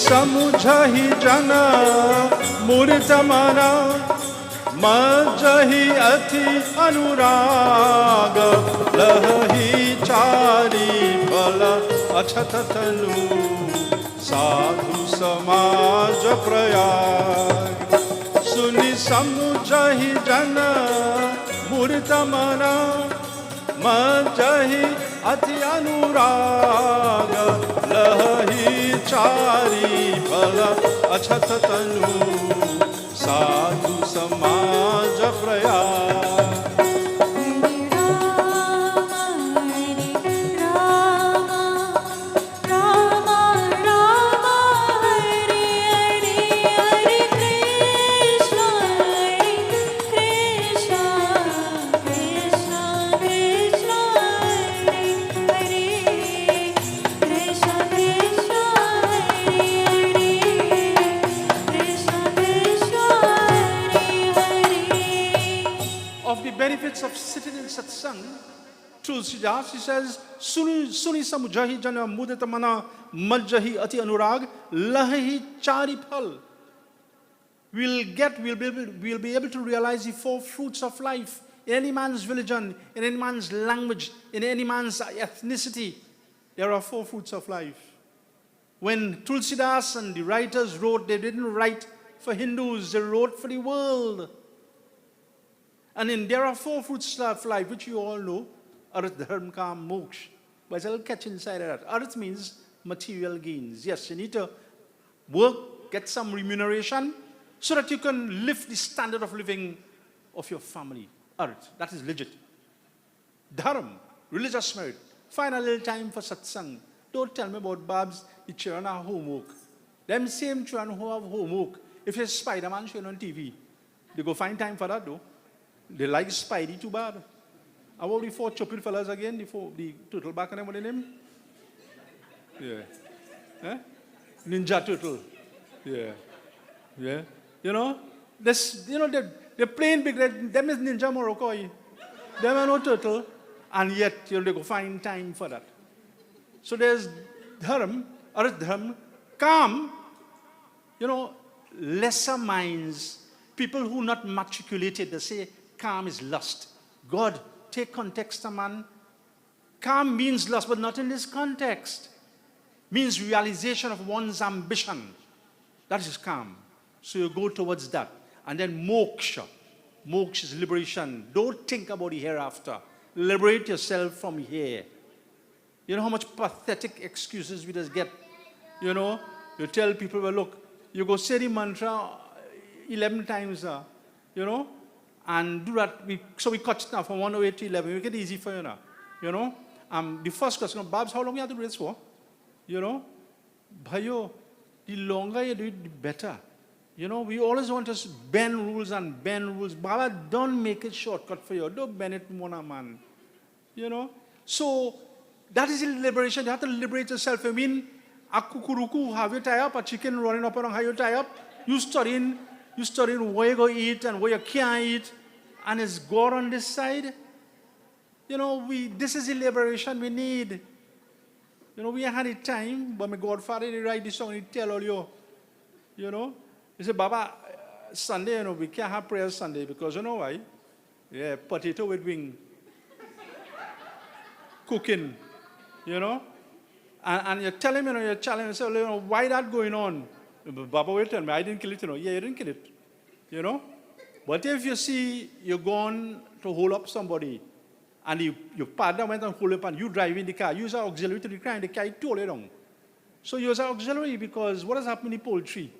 समझहि जन मूर्त मना मजहि अति अनुराग लहि चारि फल अछत तनु साधु समाज प्रयाग सुनि समझहि जन मूर्त मना मजहि अति अनुराग लहि चारि फल अछत तनु साधु समाज Prayag benefits of sitting in satsang, Tulsidas, she says, Suni samujhahi jana mudita mana majjahi ati anurag lahi chari phal. We'll be able to realize the 4 fruits of life in any man's religion, in any man's language, in any man's ethnicity. There are 4 fruits of life. When Tulsidas and the writers wrote, they didn't write for Hindus, they wrote for the world. And there are 4 fruits of life, which you all know. Arth, dharma, kam, moksha. But I'll catch inside of that. Arth means material gains. Yes, you need to work, get some remuneration, so that you can lift the standard of living of your family. Arth, that is legit. Dharma, religious merit. Find a little time for satsang. Don't tell me about Babs, the children have homework. Them same children who have homework. If you're Spider-Man showing on TV, they go find time for that though. They like Spidey too bad. How about the four chopping fellas again? The turtle back and them, what the name? Yeah. Eh? Ninja Turtle. Yeah. Yeah. You know? They're playing big. Them is Ninja Morocco. Them are no turtle. And yet, they go find time for that. So there's dharma, calm, lesser minds, people who not matriculated, they say calm is lust. God, take context, man. Calm means lust, but not in this context. Means realization of one's ambition. That is calm. So you go towards that. And then moksha. Moksha is liberation. Don't think about the hereafter. Liberate yourself from here. You know how much pathetic excuses we just get? You tell people, well, look, you go say the mantra 11 times, and do that. So we cut it now from 108 to 11. Make it easy for you now. The first question, Babs, how long you have to do this for? Bhayo, the longer you do it, the better. We always want to bend rules and bend rules. Baba, don't make it shortcut for you. Don't bend it more, man. So that is liberation. You have to liberate yourself. I mean, a kukuruku, have you tie up? A chicken running up around, how you tie up? You studying where you go eat and where you can't eat. And it's God on this side. This is the liberation we need. We had a time, but my godfather, he write this song, he tell all you, he said, Baba, Sunday, we can't have prayer Sunday because you know why? Yeah, potato with wing. Cooking, And you tell him, you're challenging him, say, why that going on? Baba will tell me, I didn't kill it, Yeah, you didn't kill it, But if you see you're going to hold up somebody, and your partner went and hold up and you drive in the car, use our auxiliary to the car, and the car tore it down. So use our auxiliary because what has happened in poultry?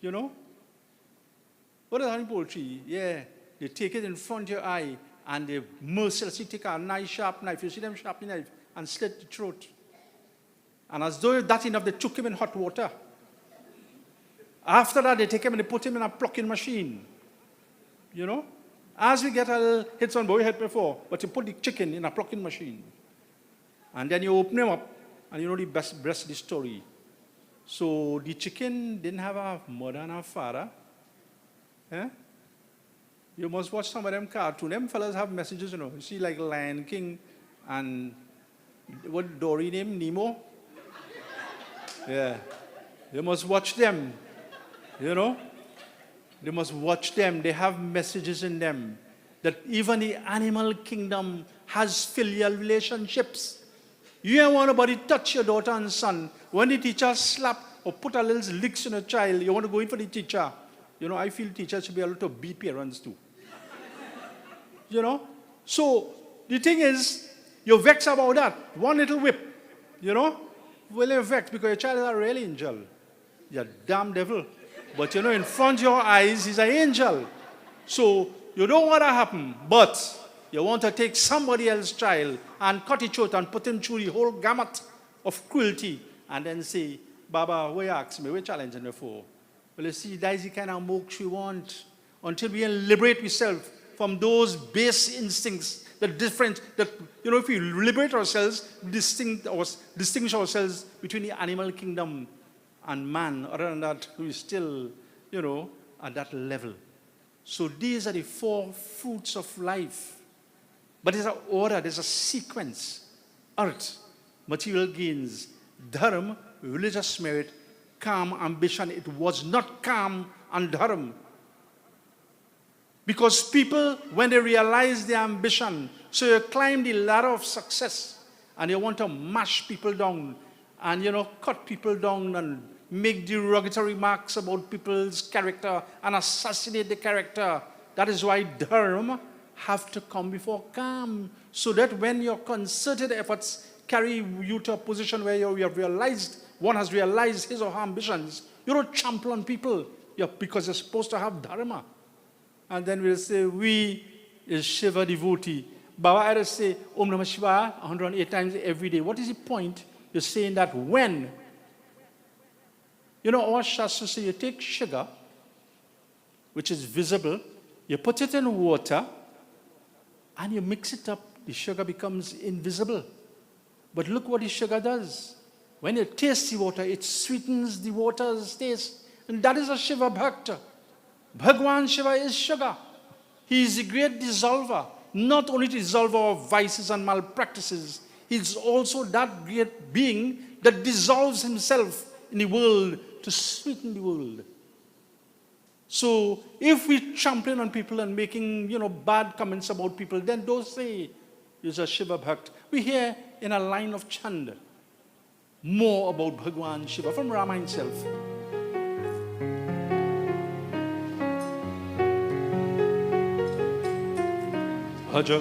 What is happening in poultry? Yeah, they take it in front of your eye and they mercilessly take a nice sharp knife. You see them sharp knife and slit the throat. And as though that's enough, they took him in hot water. After that, they take him and they put him in a plucking machine. As we get a little hits on boy head before, but you put the chicken in a plucking machine. And then you open him up and the rest of the story. So the chicken didn't have a mother and a father. You must watch some of them cartoons. Them fellas have messages, You see like Lion King and what Dory name? Nemo? Yeah. You must watch them. They must watch them. They have messages in them that even the animal kingdom has filial relationships. You don't want nobody touch your daughter and son. When the teacher slap or put a little licks in a child, you want to go in for the teacher. I feel teachers should be able to beat parents too. So the thing is, you're vexed about that. One little whip, Well, you're vexed because your child is a real angel. You're a damn devil. But in front of your eyes, he's an angel. So you don't want to happen, but you want to take somebody else's child and cut it short and put him through the whole gamut of cruelty and then say, Baba, what you ask me? What challenging me for? Well, you see, that is the kind of moksha we want. Until we liberate ourselves from those base instincts, if we liberate ourselves, distinguish ourselves between the animal kingdom and man. Other than that, we're still, at that level. So these are the 4 fruits of life. But there's an order, there's a sequence. Earth, material gains, dharma, religious merit, calm, ambition. It was not calm and dharma. Because people, when they realize their ambition, so you climb the ladder of success and you want to mash people down and, cut people down and make derogatory remarks about people's character and assassinate the character. That is why dharma have to come before calm, so that when your concerted efforts carry you to a position where one has realized his or her ambitions, you don't trample on people because you're supposed to have dharma. And then we'll say, we is Shiva devotee. Baba either say, Om Namah Shivaya 108 times every day. What is the point? You're saying that when? Our Shastra say you take sugar, which is visible, you put it in water, and you mix it up, the sugar becomes invisible. But look what the sugar does. When you taste the water, it sweetens the water's taste. And that is a Shiva Bhakta. Bhagwan Shiva is sugar. He is a great dissolver. Not only the dissolver of vices and malpractices, he is also that great being that dissolves himself in the world to sweeten the world. So if we trampling on people and making, bad comments about people, then don't say he's a Shiva Bhakt. We hear in a line of chant more about Bhagwan Shiva from Rama himself. Bhaja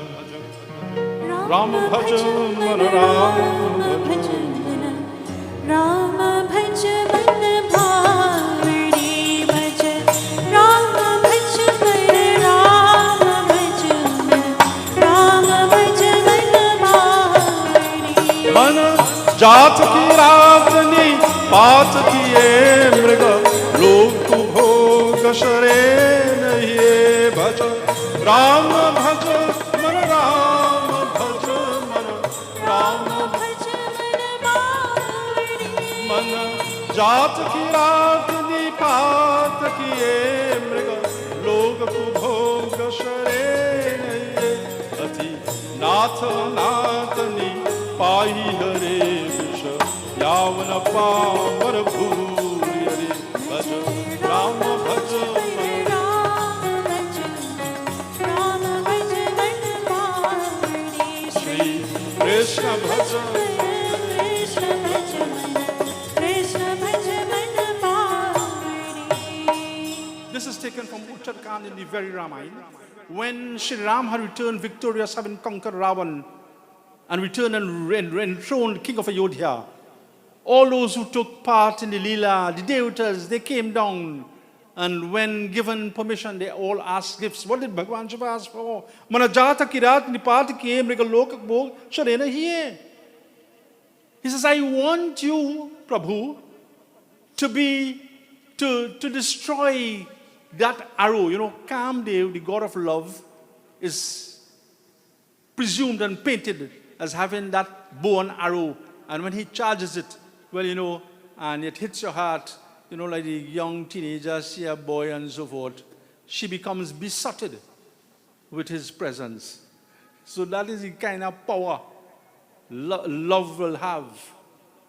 Rama bhaja mana Rama bhaja Rama bhaja mana bhavani bhaja Rama bhaja mana Rama bhaja Rama bhaja mana bhavani मन जात की रातनी पात किए मृग लोक को भोग शरे नहीं भज राम भज मन राम भज मन राम bhaja mana bhavani मन जात की रातनी पात किए मृग लोक को भोग शरे नहीं अति नाथ नातनी पाई हरे विष यावन पावर भूरि हरे भज राम भज Rama bhaja Rama bhaja mana bhavani Shri Krishna भज Krishna bhaja mana Krishna bhaja mana bhavani. This is taken from Uttarakhand in the very Ramayana. When Shri Ram had returned victorious, having conquered Ravan, and returned and enthroned king of Ayodhya, all those who took part in the Leela, the devatas, they came down, and when given permission, they all asked gifts. What did Bhagwan Shiva ask for? Manajata kirat nipati kiye mriga lokak bhog sharena hiye. He says, I want you, Prabhu, to destroy that arrow. Kamdev, the god of love, is presumed and painted as having that bow and arrow. And when he charges it, and it hits your heart, like the young teenager, see a boy and so forth, she becomes besotted with his presence. So that is the kind of power love will have,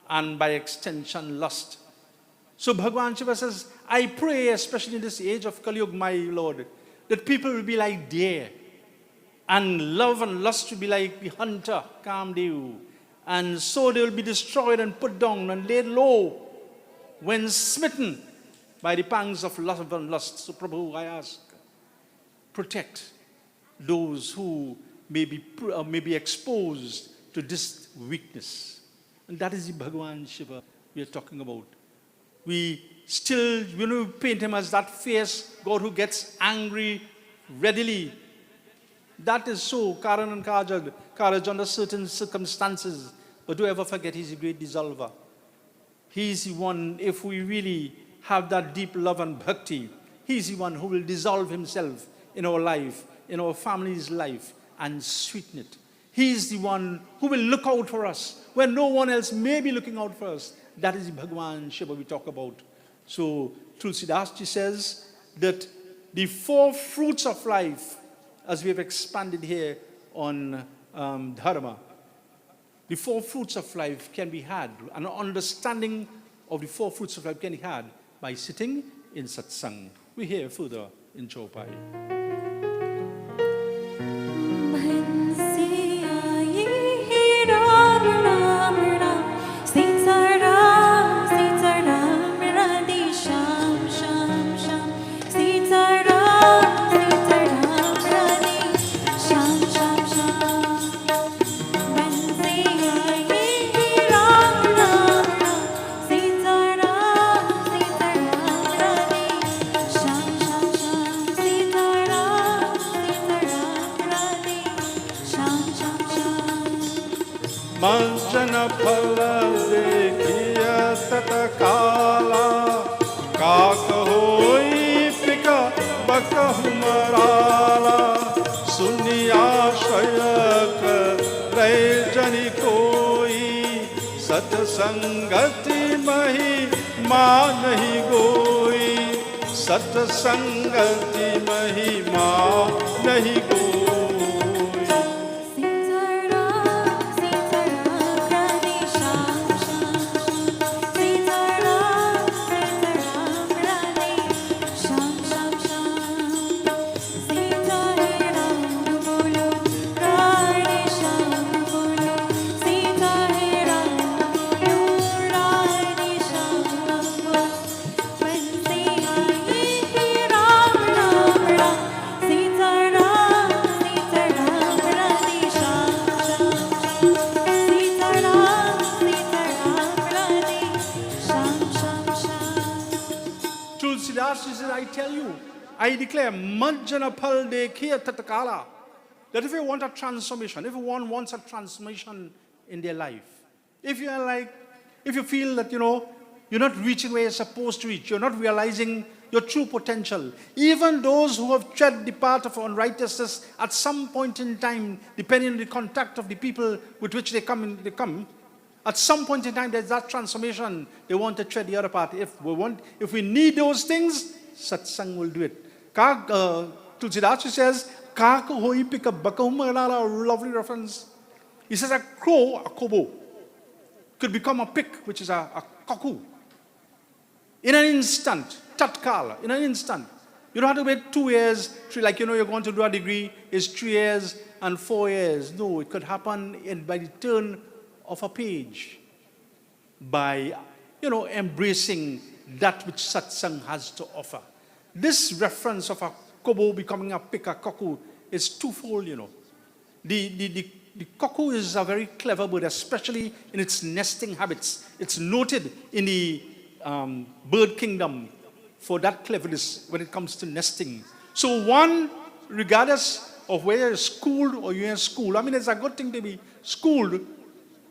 and by extension, lust. So Bhagwan Shiva says, I pray, especially in this age of Kali Yuga, my Lord, that people will be like deer, and love and lust will be like the hunter, Kamdev, and so they will be destroyed and put down and laid low when smitten by the pangs of love and lust. So Prabhu, I ask, protect those who may be exposed to this weakness. And that is the Bhagwan Shiva we are talking about. We still, paint him as that fierce God who gets angry readily. That is so, Karan and Karaj under certain circumstances. But do ever forget he's a great dissolver. He's the one, if we really have that deep love and bhakti, he's the one who will dissolve himself in our life, in our family's life, and sweeten it. He's the one who will look out for us when no one else may be looking out for us. That is the Bhagwan Shiva we talk about. So Tulsidas Ji says that the 4 fruits of life, as we have expanded here on Dharma, the 4 fruits of life can be had, an understanding of the 4 fruits of life can be had by sitting in satsang. We hear further in Chaupai. Bhansi aaye Ram Ram Ram, Sita Ram Radhe Sham Sham Sham, Sita Ram Radhe Sham Sham Sham. Bhansi aaye Ram Ram Ram, Sita Ram Radhe Sham Sham Sham, Sita Ram Radhe Sham Sham Sham. मंचन फल देखिया तत्काला काक होई पिका बकहु मराला सुनिया सत्संगति महिमा नहीं गोई, सत्संगति महिमा नहीं गोई। Tulsidas says, I tell you, I declare, Manjana Pal de Kia Tatakala, that if you want a transformation, if one wants a transformation in their life, if you feel that, you're not reaching where you're supposed to reach, you're not realizing your true potential, even those who have tread the path of unrighteousness at some point in time, depending on the contact of the people with which they come, at some point in time, there's that transformation. They want to tread the other path. If we need those things, satsang will do it. Tulsidas says, a lovely reference. He says a crow, a kobo, could become a pick, which is a cuckoo. In an instant, tatkala, in an instant. You don't have to wait 2 years, 3, like you're going to do a degree, it's 3 years and 4 years. No, it could happen by the turn of a page, by embracing that which satsang has to offer. This reference of a kobo becoming a pick, a cuckoo, is twofold. The cuckoo is a very clever bird, especially in its nesting habits. It's noted in the bird kingdom for that cleverness when it comes to nesting. So one, regardless of whether you're schooled or you're in school, it's a good thing to be schooled.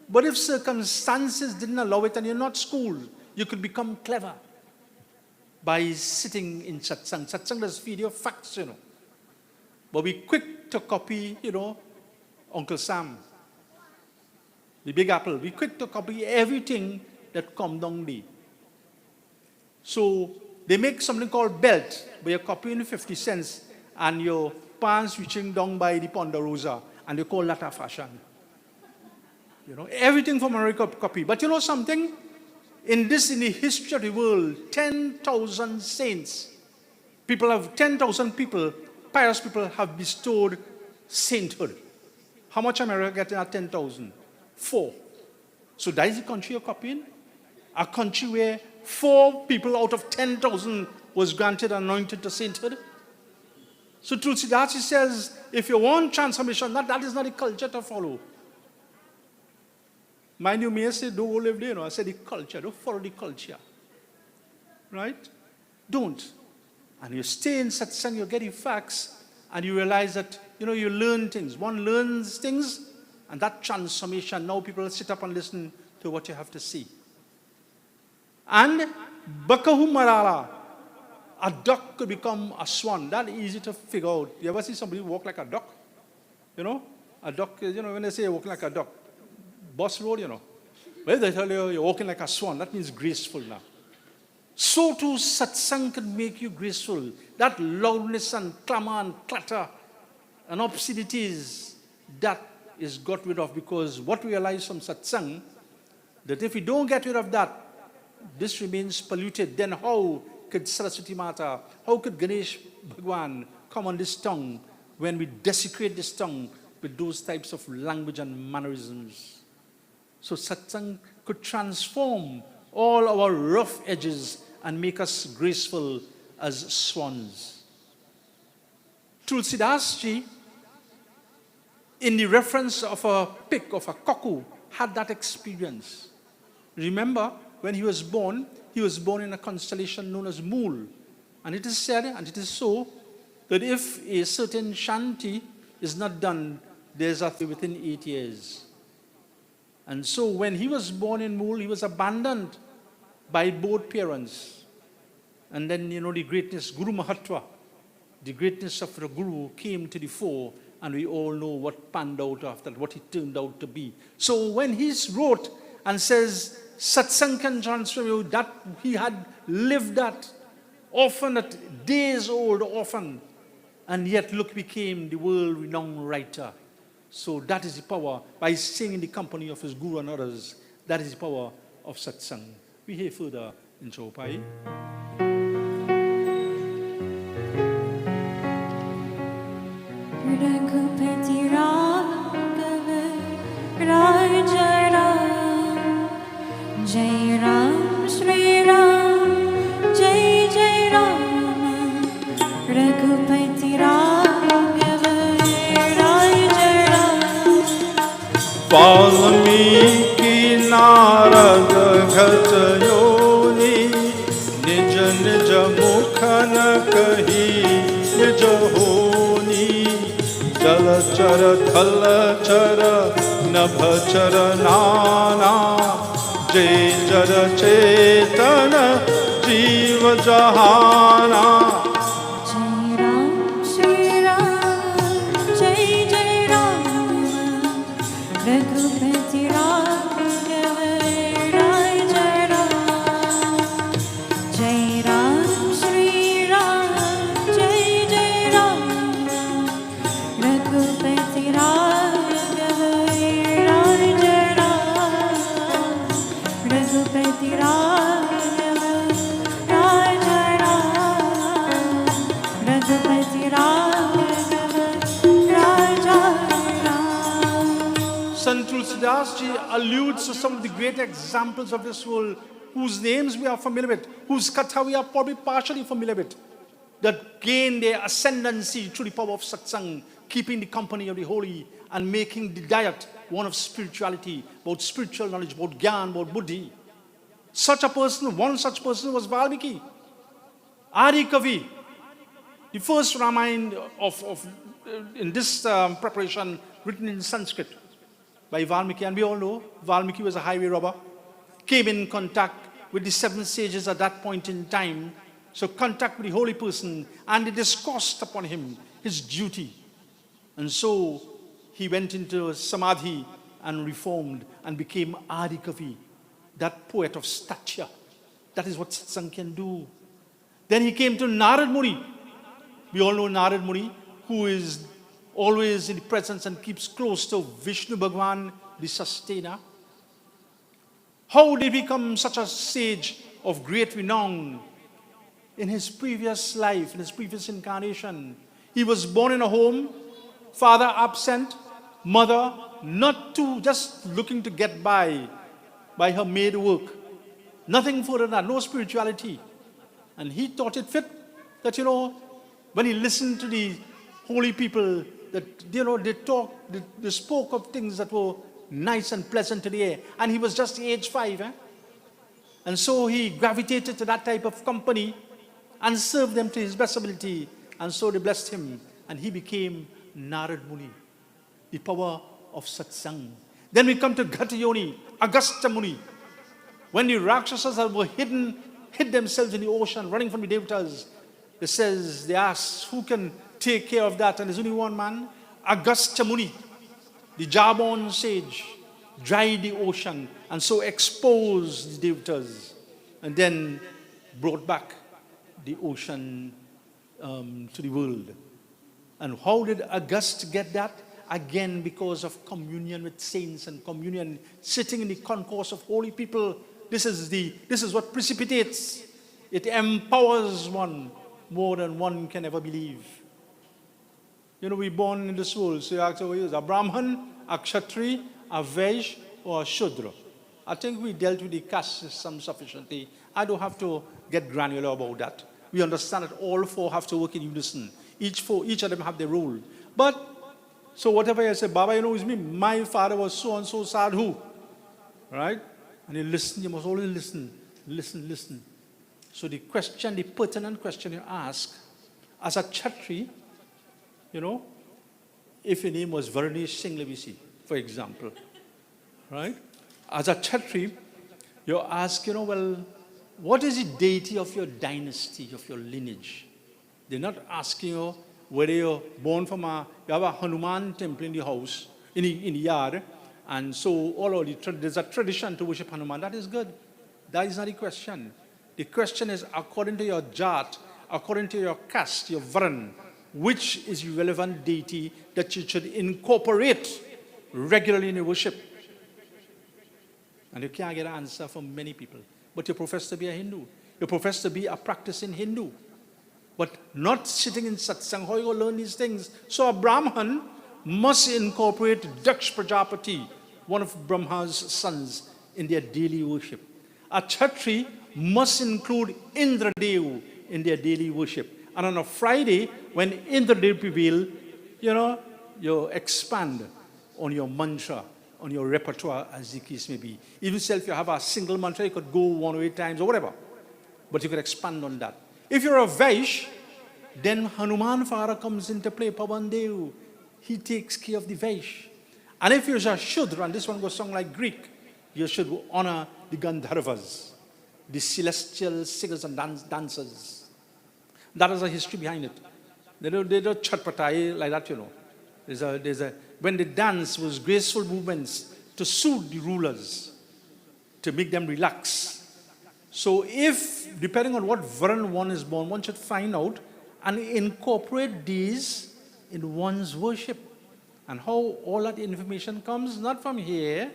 But if circumstances didn't allow it and you're not schooled, you could become clever by sitting in satsang. Satsang does feed you facts, But be quick to copy, Uncle Sam, the Big Apple. Be quick to copy everything that come down there. So they make something called belt, where you're copying 50 cents and your pants reaching down by the Ponderosa, and they call that a fashion. Everything from America copy. But something? In the history of the world, 10,000 saints, 10,000 people, pious people have bestowed sainthood. How much America getting at 10,000? 4. So that is the country you're copying? A country where 4 people out of 10,000 was granted anointed to sainthood? So Tulsidas says, if you want transformation, that is not the culture to follow. Mind you, may say, don't go live there. I said the culture, don't follow the culture. Right? Don't. And you stay in satsang, you get the facts, and you realize that, you learn things. One learns things, and that transformation, now people sit up and listen to what you have to say. And Bakahu Marala, a duck could become a swan. That's easy to figure out. You ever see somebody walk like a duck? A duck, when they say walking like a duck, Boss Road, Well, they tell you you're walking like a swan. That means graceful now. So too, satsang can make you graceful. That loudness and clamor and clatter and obscenities, that is got rid of, because what we realize from satsang, that if we don't get rid of that, this remains polluted. Then how could Saraswati Mata, how could Ganesh Bhagwan come on this tongue when we desecrate this tongue with those types of language and mannerisms? So satsang could transform all our rough edges and make us graceful as swans. Tulsidas Ji, in the reference of a pick, of a cuckoo, had that experience. Remember, when he was born in a constellation known as Mool. And it is said, and it is so, that if a certain shanti is not done, there's a within 8 years. And so when he was born in Mool, he was abandoned by both parents. And then, the greatness, Guru Mahatva, the greatness of the Guru came to the fore, and we all know what panned out after, what he turned out to be. So when he wrote and says, satsang can transform you. That he had lived that, often at days old, often. And yet, look, became the world-renowned writer. So that is the power, by staying in the company of his guru and others, that is the power of satsang. We hear further in Chaupai. Raghupati Raghav Rai Jai Ram Jai Ram Shri Ram Jai Jai Ram Raghupati Raghav Rai Jai Ram Valmiki Narad घट योनि निज निज मुख न कही निज होनी जलचर थलचर नभचर नाना जय जर चेतन जीव जहाना Jai Ram Shri Ram Jai Jai Ram Raghupati Raghav Rai Jai Ram Jai Ram Shri Ram Jai Jai Ram Raghupati Raghav Rai Jai Ram Raghupati Raghav Rai Jai Ram Raghupati Raghav Rai Jai Ram. Sant Tulsidas Ji alludes to some of the great examples of this world whose names we are familiar with, whose katha we are probably partially familiar with, that gain their ascendancy through the power of satsang, keeping the company of the holy and making the diet one of spirituality, about spiritual knowledge, about gyan, about buddhi. Such a person, one such person was Valmiki, Adi Kavi, the first Ramayana in this preparation written in Sanskrit by Valmiki. And we all know Valmiki was a highway robber, came in contact with the 7 sages at that point in time. So contact with the holy person, and they discoursed upon him his duty. And so he went into samadhi and reformed and became Adi Kavi, that poet of stature. That is what satsang can do. Then he came to Narad Muni. We all know Narad Muni, who is always in the presence and keeps close to Vishnu Bhagwan, the sustainer. How did he become such a sage of great renown? In his previous life, in his previous incarnation, he was born in a home, father absent, mother not too, just looking to get by her maid work. Nothing further than that, no spirituality. And he thought it fit that, when he listened to the holy people, that, they spoke of things that were nice and pleasant to the ear. And he was just age 5. And so he gravitated to that type of company and served them to his best ability. And so they blessed him. And he became Narad Muni, the power of satsang. Then we come to Ghatayoni, Agastya Muni. When the Rakshasas were hid themselves in the ocean, running from the Devatas, they asked, who can take care of that? And there's only one man, Agastya Muni, the Jawbone sage, dried the ocean and so exposed the Devatas and then brought back the ocean to the world. And how did Agastya get that? Again, because of communion with saints and communion, sitting in the concourse of holy people. This is what precipitates. It empowers one more than one can ever believe. We're born in this world, so you ask, is a Brahman, a Kshatri, a Vaishya, or a Shudra? I think we dealt with the caste system sufficiently. I don't have to get granular about that. We understand that all 4 have to work in unison. Each of them have their role. But, so whatever I say, Baba, it's me. My father was so-and-so sadhu. Right? And you must always listen. So the pertinent question you ask, as a Kshatri, if your name was Varnish Singh Levisi, for example, right? As a Kshatri, you ask, what is the deity of your dynasty, of your lineage? They're not asking you whether you're born from you have a Hanuman temple in the house, in the yard, And so there's a tradition to worship Hanuman. That is good. That is not the question. The question is, according to your jat, according to your caste, your varn, which is the relevant deity that you should incorporate regularly in your worship? And you can't get an answer from many people. But you profess to be a Hindu. You profess to be a practicing Hindu. But not sitting in satsang. How you going to learn these things? So a Brahman must incorporate Daksh Prajapati, one of Brahma's sons, in their daily worship. A Kshatri must include Indradev in their daily worship. And on a Friday, when Indradev prevail, you expand on your mantra, on your repertoire, as the case may be. Even if you have a single mantra, you could go 1 or 8 times or whatever. But you could expand on that. If you're a Vaish, then Hanuman Fara comes into play, Pavandev. He takes care of the Vaish. And if you're a Shudra, and this one goes song like Greek, you should honor the Gandharvas, the celestial singers and dancers. That is a history behind it. They don't chatpatai like that, when they dance was graceful movements to soothe the rulers, to make them relax. So if, depending on what Varn one is born, one should find out and incorporate these in one's worship. And how all that information comes, not from here.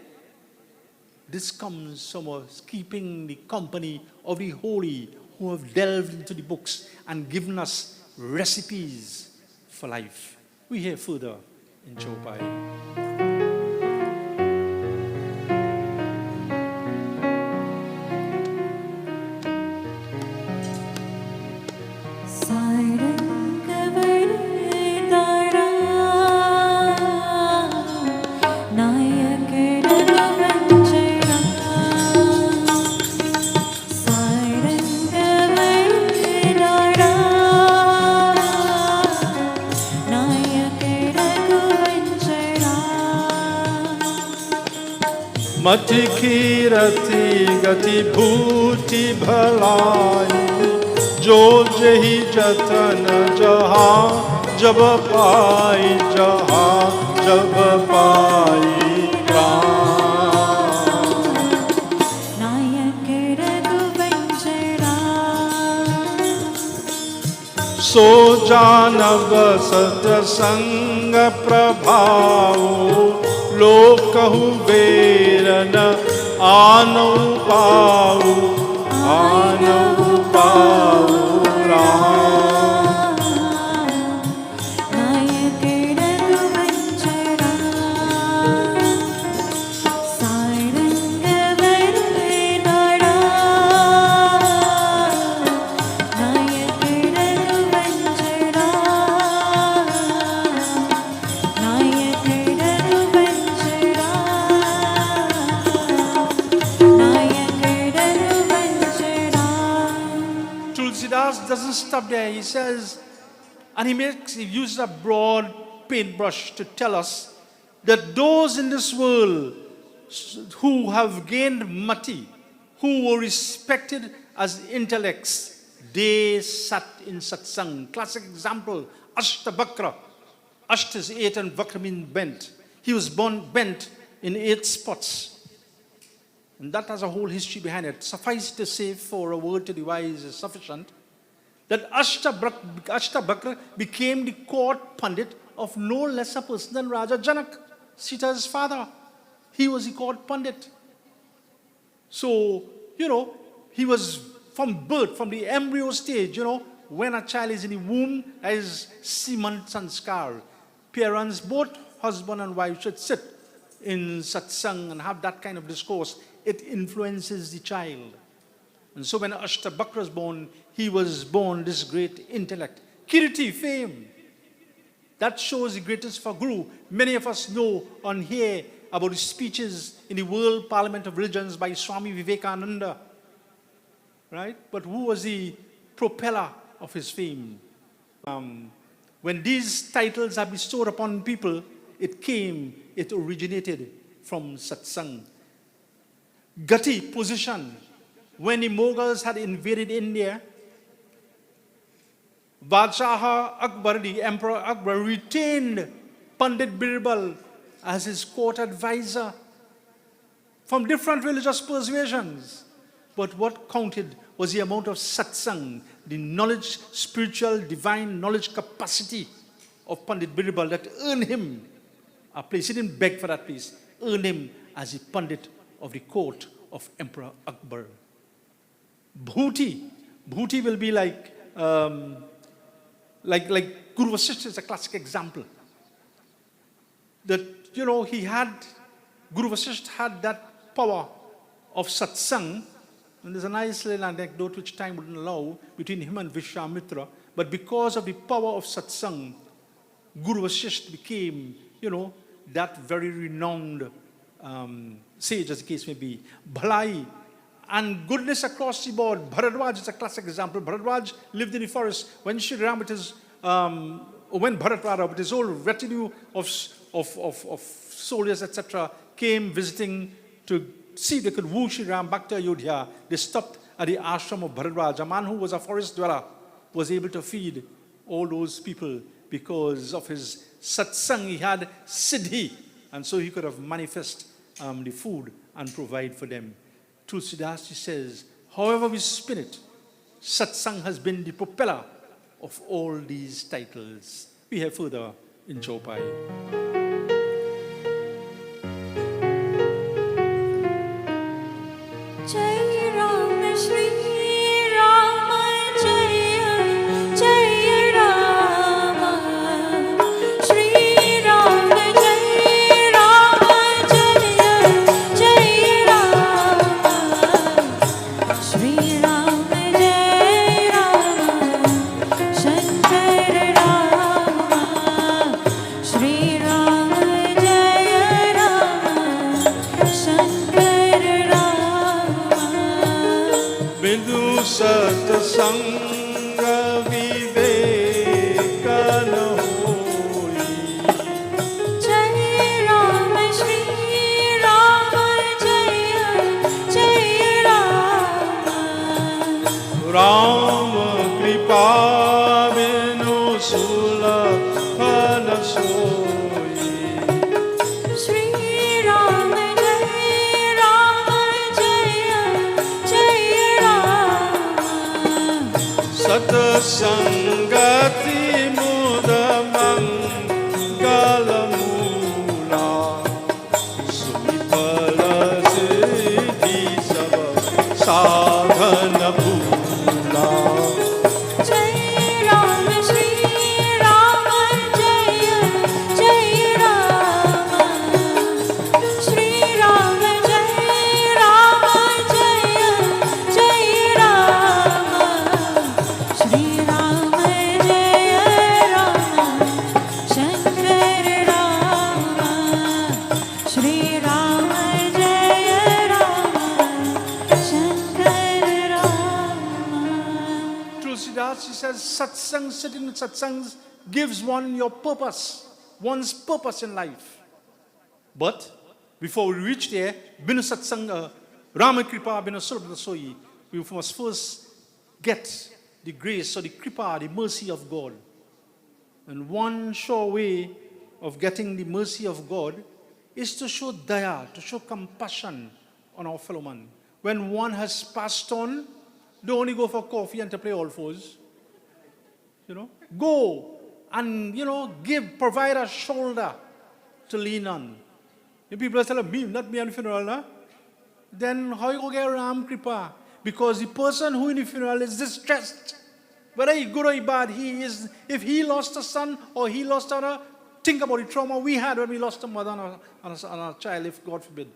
This comes from us keeping the company of the holy who have delved into the books and given us recipes for life. We hear further in Chopai. मति कीरति गति भूति भलाई जो जही जतन जहाँ जब पाई प्राण सो जानव सतसंग प्रभाव लोकहु बेरन आनौ पाऊ Ram. Doesn't stop there. He says, and he uses a broad paintbrush to tell us that those in this world who have gained mati, who were respected as intellects, they sat in satsang. Classic example, Ashtabakra. Ashta is 8 and Vakra means bent. He was born bent in 8 spots. And that has a whole history behind it. Suffice to say, for a word to the wise is sufficient, that Ashtabakra became the court pandit of no less a person than Raja Janak, Sita's father. He was the court pandit. So, he was from birth, from the embryo stage, when a child is in the womb, there is Siman Sanskar. Parents, both husband and wife, should sit in satsang and have that kind of discourse. It influences the child. And so when Ashtabakra was born, he was born this great intellect. Kirti, fame. That shows the greatness for Guru. Many of us know and hear about the speeches in the World Parliament of Religions by Swami Vivekananda. Right? But who was the propeller of his fame? When these titles are bestowed upon people, it originated from satsang. Gati, position. When the Mughals had invaded India, Badshah Akbar, the Emperor Akbar, retained Pandit Birbal as his court advisor from different religious persuasions. But what counted was the amount of satsang, the knowledge, spiritual, divine knowledge capacity of Pandit Birbal that earned him a place. He didn't beg for that place, earned him as the Pandit of the court of Emperor Akbar. Bhuti will be like Guru Vasishtha is a classic example. That, Guru Vasishtha had that power of satsang. And there's a nice little anecdote which time wouldn't allow between him and Vishwamitra. But because of the power of satsang, Guru Vasishtha became, that very renowned sage, as the case may be. Bhalai and goodness across the board. Bharadwaj is a classic example. Bharadwaj lived in the forest when Sri Ram with his, when Bharat with his whole retinue of soldiers, etc., came visiting to see if they could woo Sri Ram back to Ayodhya. They stopped at the ashram of Bharadwaj. A man who was a forest dweller was able to feed all those people because of his satsang. He had siddhi, and so he could have manifest the food and provide for them. Tulsidas says, however we spin it, satsang has been the propeller of all these titles. We have further in Chaupai. Jai Ram Shri Rama Jai Rama Shri Rama Jai Rama Jai Rama Shri Rama Jai Rama Shankar Rama Shri Rama Jai Rama Shankar Rama Bindu satsanga vivekana hoi. Jai Rama Shri Rama Jai Rama Rama kripa binu sulabhana soi. Shri Rama Jai Rama Jai Rama Satsangati mudamangalamula Sumipala siddhi sava sadhana pula. Jai Rama Shri Rama Jai Rama Shri Rama Jai Rama Jai Rama Shri Rama Jai Rama Shankar Rama Shri Rama Jai Rama Shankar Rama. Tulsidas, she says, satsang, sitting with satsangs gives one your purpose, one's purpose in life. But before we reach there, binu satsanga, Rama kripa binu sulabhana soi, we must first get the grace or the kripa, the mercy of God. And one sure way of getting the mercy of God is to show daya, to show compassion on our fellow man. When one has passed on, don't only go for coffee and to play all fours. Go and, provide a shoulder to lean on. If people tell me, not me on the funeral, huh? Then how you go get Ram Kripa? Because the person who in the funeral is distressed. Whether he good or he bad, if he lost a son or he lost a, think about the trauma we had when we lost a mother and a child, if God forbid.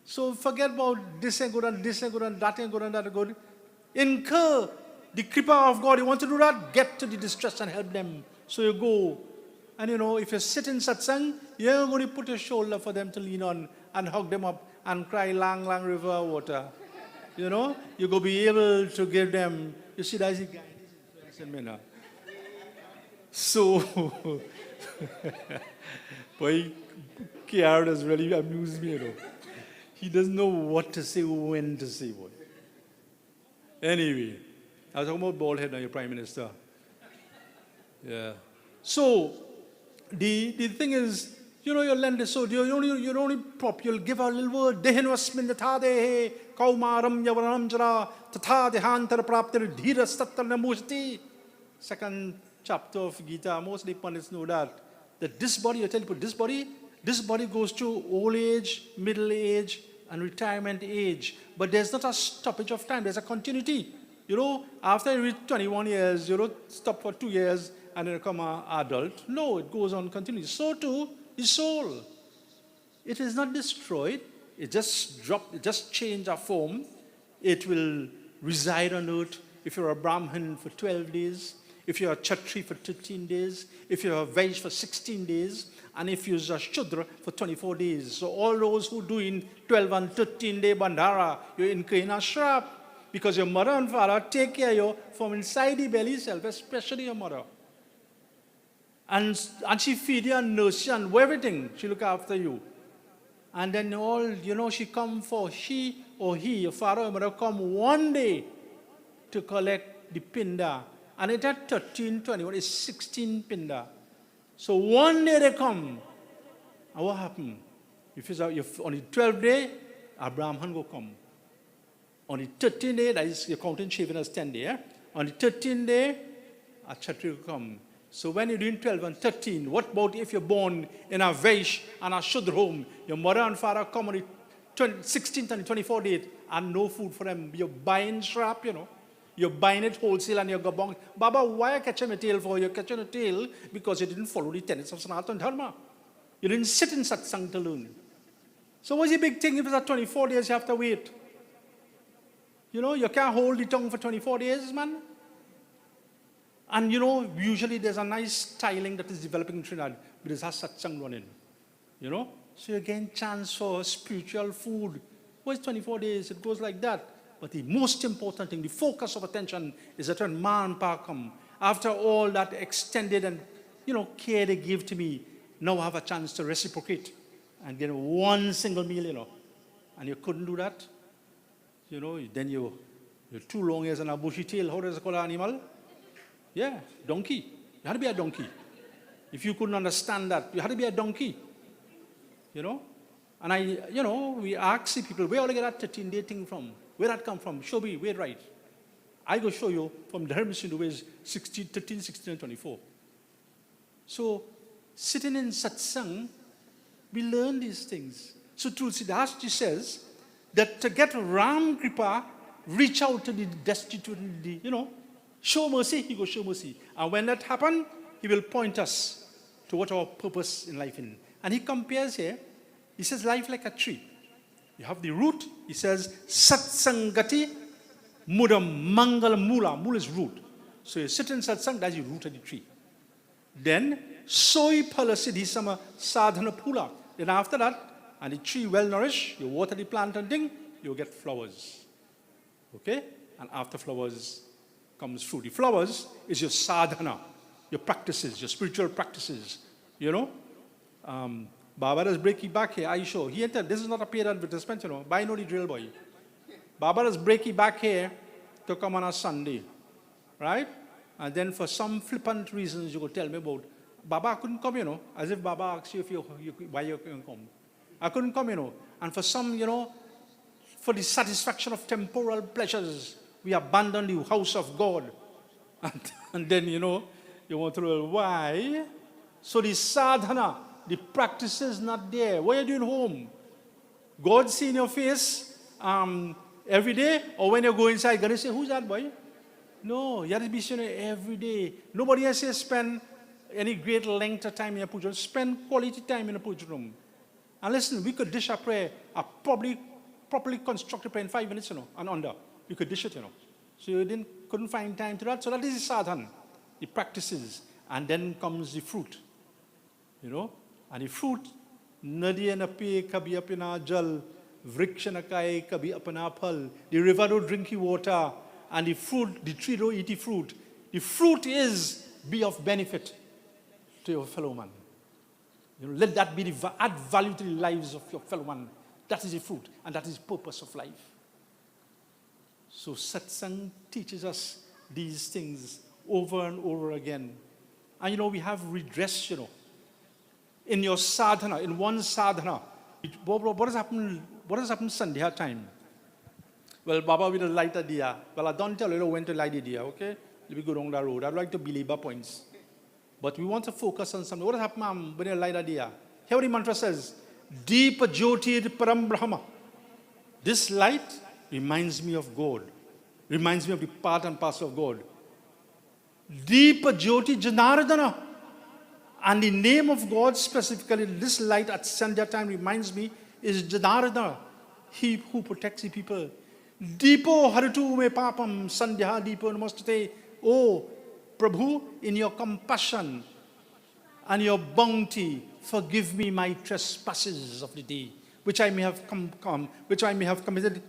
So forget about this ain't good and this ain't good and that ain't good and that ain't good. Incur the kripa of God. You want to do that? Get to the distress and help them. So you go. And if you sit in satsang, you're going to put your shoulder for them to lean on and hug them up and cry lang lang river water. You're going to be able to give them, you see, that's the guy. So, boy, KR has really amused me, He doesn't know what to say, when to say what. Anyway, I was talking about bald head now, your Prime Minister. Yeah. So, the thing is, You know, you'll lend it, so you only prop, you'll give a little word, Dehinvasmin Tade, Kaumaram Yavaramjara, Tata Dehantar Prapter, Dhira Sattana Musti. Second chapter of Gita, mostly pundits know that this body, I tell you, this body goes through old age, middle age, and retirement age. But there's not a stoppage of time, there's a continuity. You know, after you reach 21 years, you don't stop for 2 years and then become an adult. No, it goes on continually. So too, the soul. It is not destroyed. It just changed a form. It will reside on earth. If you're a Brahmin for 12 days, if you're a Kshatri for 13 days, if you're a Vaishya for 16 days, and if you're a Shudra for 24 days. So all those who do in 12 and 13 day Bandhara, you're in Shrap, because your mother and father take care of you from inside the belly self, especially your mother. And she feed you and nurse you and everything. She look after you. And then all, you know, she come for she or he, your father or mother, come one day to collect the pinda. And it had 13, 21, it's 16 pinda. So one day they come. And what happened? If it's on the 12th day, a Brahman will come. On the 13th day, that is, you're counting shaving as 10 days. On the 13th day, a Kshatri will come. So when you're doing 12 and 13, what about if you're born in a Vaish and a Shudra home? Your mother and father come on the 16th and the 24th date and no food for them. You're buying shrap, you know. You're buying it wholesale and you go bong. Baba, why are you catching a tail for? You're catching a tail because you didn't follow the tenets of Sanatana Dharma. You didn't sit in satsang to learn. So what's the big thing if it's at 24 days you have to wait? You know, you can't hold the tongue for 24 days, man. And you know, usually there's a nice styling that is developing in Trinidad, but there's a satsang running. You know? So you gain chance for spiritual food. What's 24 days? It goes like that. But the most important thing, the focus of attention, is that when Ma and Pa come, after all that extended and, you know, care they give to me, now I have a chance to reciprocate and get one single meal, you know. And you couldn't do that. You know, then you're 2 long ears and a bushy tail. How does it call an animal? Yeah, donkey. You had to be a donkey. If you couldn't understand that, you had to be a donkey. You know? And we ask the people, where do they get that 13-day thing from? Where that come from? Show me, where right? I go show you from Dharma Sindhu, where is 13, 16, and 24. So, sitting in satsang, we learn these things. So Tulsidas Jayanti says that to get Ram Kripa, reach out to the destitute, show mercy, he will show mercy. And when that happens, he will point us to what our purpose in life is. And he compares here, he says life like a tree. You have the root, he says, satsangati mudam mangala mula. Mula is root. So you sit in satsang, that's the root of the tree. Then, soi palasiddhisama sadhana pula. Then after that, and the tree well nourished, you water the plant and thing, you get flowers. Okay? And after flowers comes fruit. The flowers is your sadhana, your practices, your spiritual practices. You know? Barbara's breaky back here, I show. He entered, this is not a paid advertisement, Buy no the drill boy. Barbara's breaky back here to come on a Sunday. Right? And then for some flippant reasons you could tell me about, Baba couldn't come, as if Baba asked you why you couldn't come. I couldn't come, And for some, for the satisfaction of temporal pleasures, we abandoned the house of God. And then, you want to know why. So the sadhana, the practice is not there. What are you doing home? God seeing your face every day? Or when you go inside, God say, who's that boy? No, you have to be seen every day. Nobody has to spend any great length of time in a puja room. Spend quality time in a puja room. And listen, we could dish a prayer, a properly constructed prayer in 5 minutes, and under. You could dish it, So you couldn't find time to that. So that is the sadhan, the practices. And then comes the fruit, And the fruit, nadi na pe kabhi apna jal, vriksha na kai kabhi apna phal. The river don't drink the water, and the fruit, the tree don't eat the fruit. The fruit is be of benefit to your fellow man. Let that be add value to the lives of your fellow man. That is the fruit, and that is the purpose of life. So satsang teaches us these things over and over again. And we have redress, in your sadhana, in one sadhana. What has happened Sandhya time? Well, Baba will light a diya. Well, I don't tell you when to light the diya, okay? Let me go down that road. I'd like to belabor points. But we want to focus on something. What has happened when you light a diya? Here the mantra says, Deepa Jyoti Param Brahma. This light reminds me of God. Reminds me of the part and parcel of God. Deepa Jyoti Janardana. And the name of God specifically, this light at Sandhya time reminds me, is Janardana. He who protects the people. Deepo Haritu me papam Sandhya Deepo Namastate. Oh, Prabhu, in your compassion and your bounty, forgive me my trespasses of the day, which I may have committed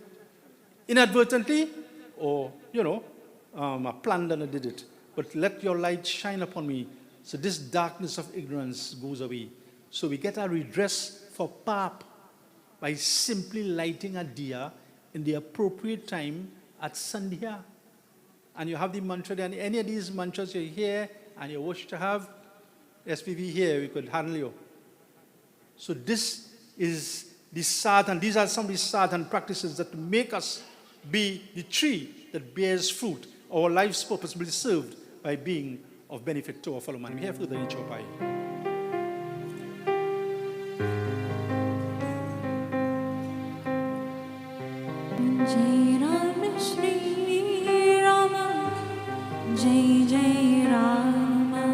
inadvertently, or I planned and I did it. But let your light shine upon me, so this darkness of ignorance goes away. So we get our redress for pap by simply lighting a diya in the appropriate time at Sandhya. And you have the mantra there, and any of these mantras you hear and you wish to have, SPV here, we could handle you. So this is the sadhana. These are some of the sadhana practices that make us be the tree that bears fruit. Our life's purpose will be served by being of benefit to our fellow man. We have further in Chopai. Jai Ram Shri Rama, Jai Jai Rama,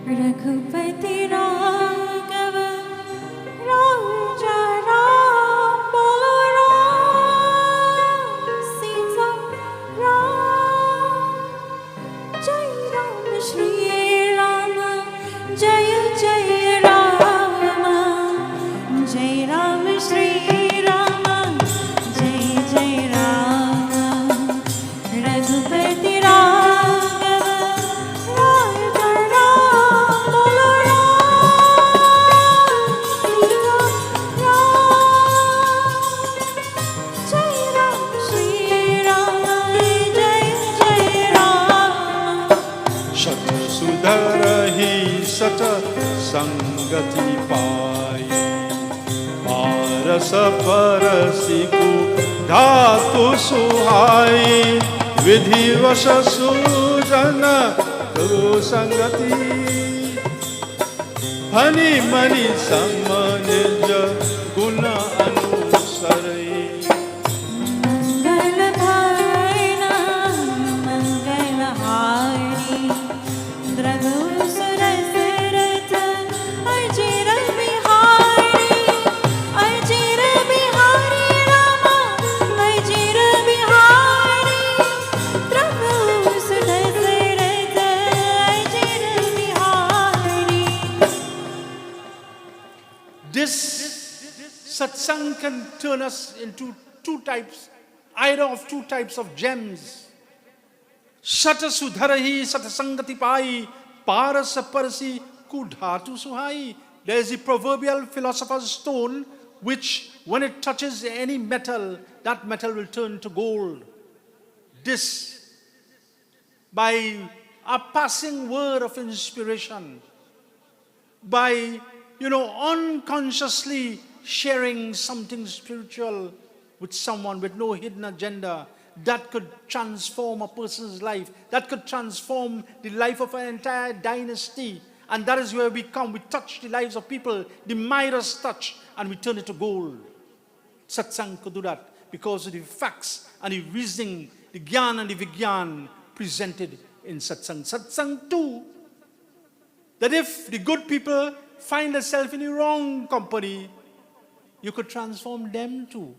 Raghupati Raghava, Raja Ram, Bolo Ram, Sita Ram, Jai Ram Shri Rama, Jai Jai Rama, Jai Ram Shri Rama, Jai Jai Rama, Raghupati Raghava, Raja Ram, Bolo Ram, Sita Ram, Jai Ram Shri Rama, Jai Jai Rama. Shat sudharahi sat sangati pai. Paras parasiku dhatu suhai. Vidhi vasha sujana guru sangati. Hani mani samanija guna anusarai. Mangal bharna, Mangal hari, Dragu surasarata, Ajira bihari, Ajira bihari Rama, Ajira bihari, Dragu surasarata, Ajira bihari. This satsang can turn us into either of two types of gems. Sata sudharahi satasangati pai, parasa parasi kudhatu suhai. There is the proverbial philosopher's stone, which when it touches any metal, that metal will turn to gold. This, by a passing word of inspiration, by unconsciously sharing something spiritual with someone with no hidden agenda, that could transform a person's life, that could transform the life of an entire dynasty. And that is where we come. We touch the lives of people, the Midas touch, and we turn it to gold. Satsang could do that because of the facts and the reasoning, the gyan and the vigyan presented in satsang. Satsang too, that if the good people find themselves in the wrong company, you could transform them too.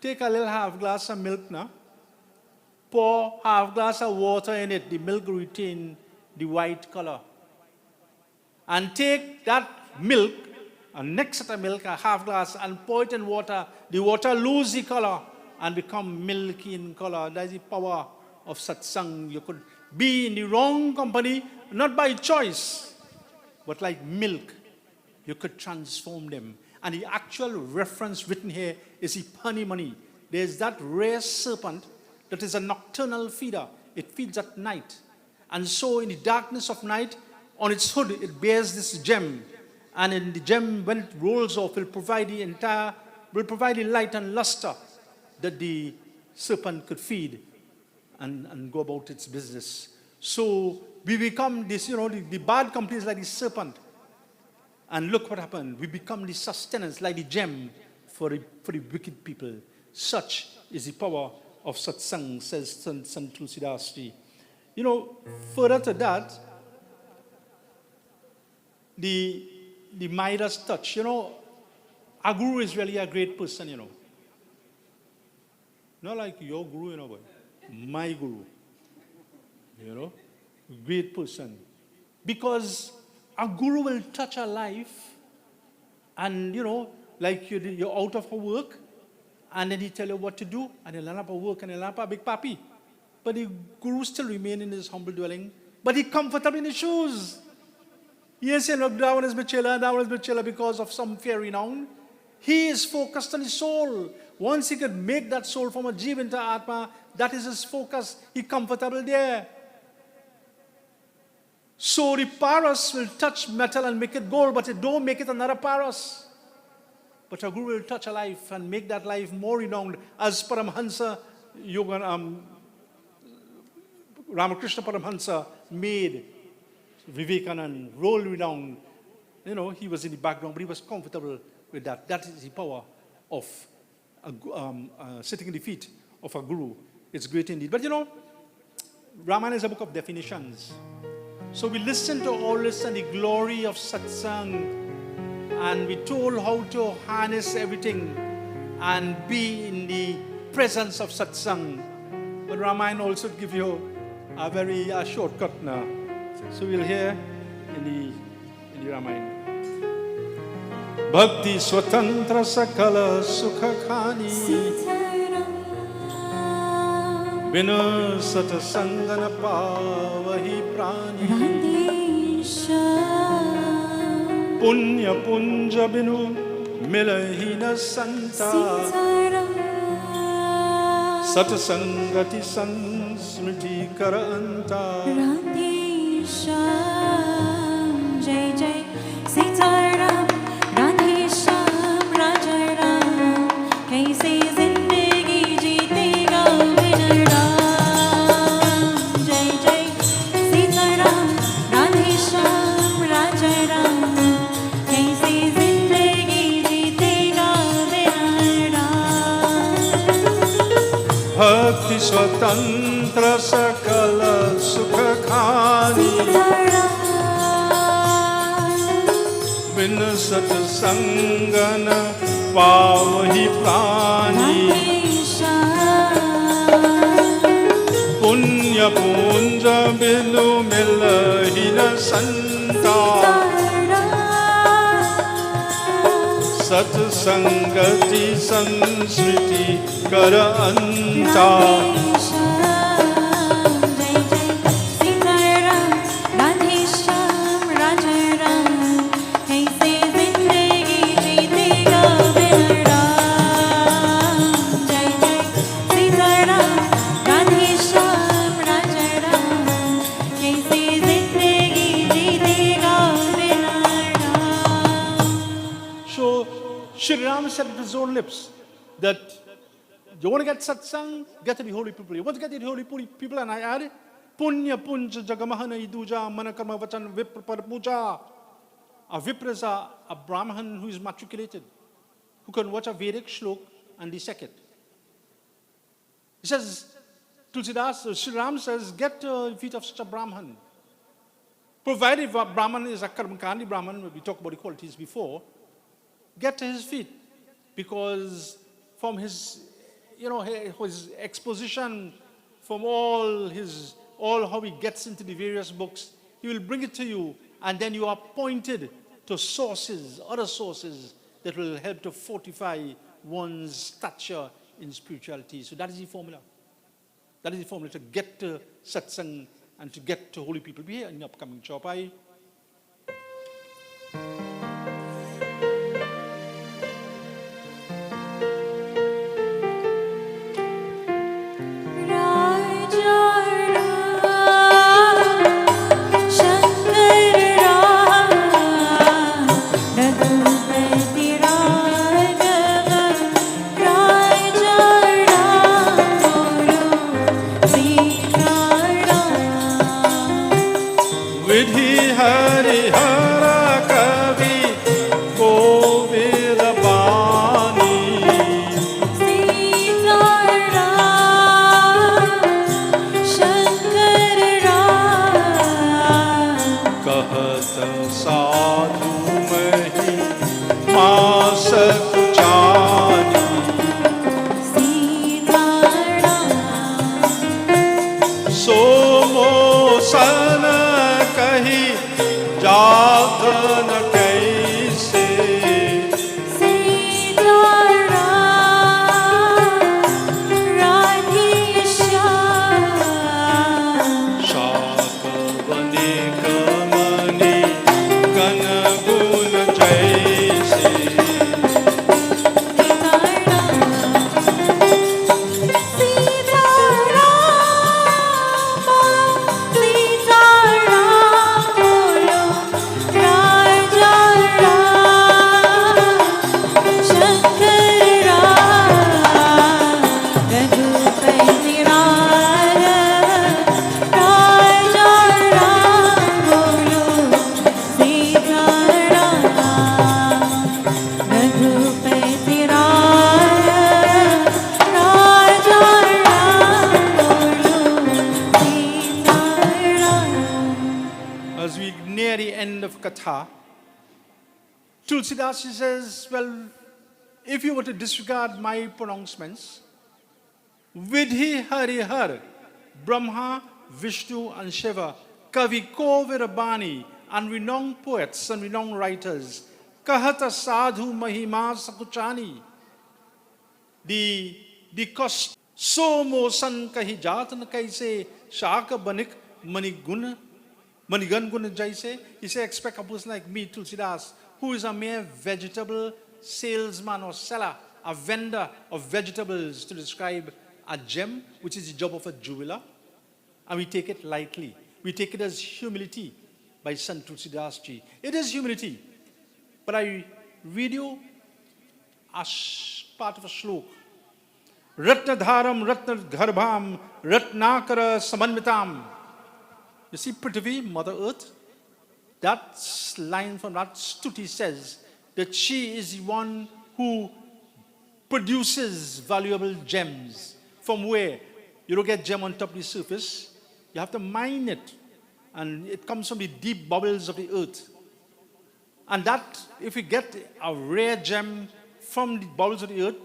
Take a little half glass of milk now, pour half glass of water in it, the milk will retain the white color. And take that milk, and next to the milk, a half glass, and pour it in water, the water lose the color and become milky in color. That is the power of satsang. You could be in the wrong company, not by choice, but like milk, you could transform them. And the actual reference written here is the Panimani. There's that rare serpent that is a nocturnal feeder. It feeds at night. And so in the darkness of night, On its hood, it bears this gem. And in the gem, when it rolls off, will provide the light and luster that the serpent could feed and go about its business. So we become this, the bad company is like the serpent. And look what happened. We become the sustenance, like the gem for the wicked people. Such is the power of satsang, says Sant Tulsidas Ji. Further to that, the Midas touch. Our guru is really a great person, Not like your guru, but my guru. Great person. Because a guru will touch our life and, like you're out of work and then he tell you what to do and he'll land up at work and he'll land up a big papi. But the guru still remain in his humble dwelling, but he comfortable in his shoes. Yes, look down as Bachela because of some fair renown. He is focused on his soul. Once he could make that soul from a jiva into atma, that is his focus. He comfortable there. So the paras will touch metal and make it gold, but it don't make it another paras. But a guru will touch a life and make that life more renowned, as Paramhansa Ramakrishna Paramhansa made Vivekananda world renowned. He was in the background, but he was comfortable with that. That is the power of sitting in the feet of a guru. It's great indeed. But Ramayana is a book of definitions. So we listen to all this and the glory of satsang, and we told how to harness everything and be in the presence of satsang. But Ramayana also give you a very shortcut now. So we'll hear in the Ramayana. Bhakti swatantra sakala sukha khani Binu sata sangana pavahi prani Punya punja binu milahina santa Sata sangati sansmriti karanta Jai Jai Sitaram Radhe Shyam Raja Ram Kaise Zindagi Jeetega Bin Ram Jai Jai Sitaram Radhe Shyam Raja Ram Kaise Zindagi Jeetega Bin Ram Bhakti swatantra sakala sukha khani Bin sat sangana pavahi prani Punya punja binu milahina santa Sat sangati sansmriti kara anta Shri Ram said with his own lips that you want to get satsang, get to the holy people. You want to get to the holy people, and I add punya punja jagamahana iduja manakarma vachan vipra puja. A vipra is a brahman who is matriculated, who can watch a Vedic shlok and dissect it. He says, Tulsidas, Shri Ram says, get to the feet of such a brahman. Provided a brahman is a karmakandi brahman, we talked about the qualities before, get to his feet, because from his, his exposition, from all how he gets into the various books, he will bring it to you, and then you are pointed to sources, other sources that will help to fortify one's stature in spirituality. So that is the formula. That is the formula to get to satsang and to get to holy people. Be here in the upcoming Chaupai. Shankar विधि हरिहर कवि कोविद बानी शंकर कहत साधु मही मास कुचानी सोमो सन कही जातन कैसे शाक बने कमनी कन गुण जैसे As we near the end of Katha, Tulsidas says, well, if you were to disregard my pronouncements, Vidhi Hari Har, Brahma, Vishnu and Shiva, Kavi Kovirabani, and renowned poets and renowned writers, Kahata Sadhu Mahima Sakuchani, the cost Somo San Kahi Jatan Kaise, Shaka Banik Maniguna, Manigan Guna Jaise, he said, expect a person like me, Tulsidas, who is a mere vegetable salesman or seller, a vendor of vegetables, to describe a gem, which is the job of a jeweler. And we take it lightly. We take it as humility by Sant Tulsidas Ji. It is humility. But I read you a part of a slok. Ratnadharam Ratnagarbham Ratnakara Samanvitam. You see Prithvi, Mother Earth? That line from that stuti says that she is the one who produces valuable gems. From where? You don't get gem on top of the surface. You have to mine it. And it comes from the deep bowels of the earth. And that, if we get a rare gem from the bowels of the earth,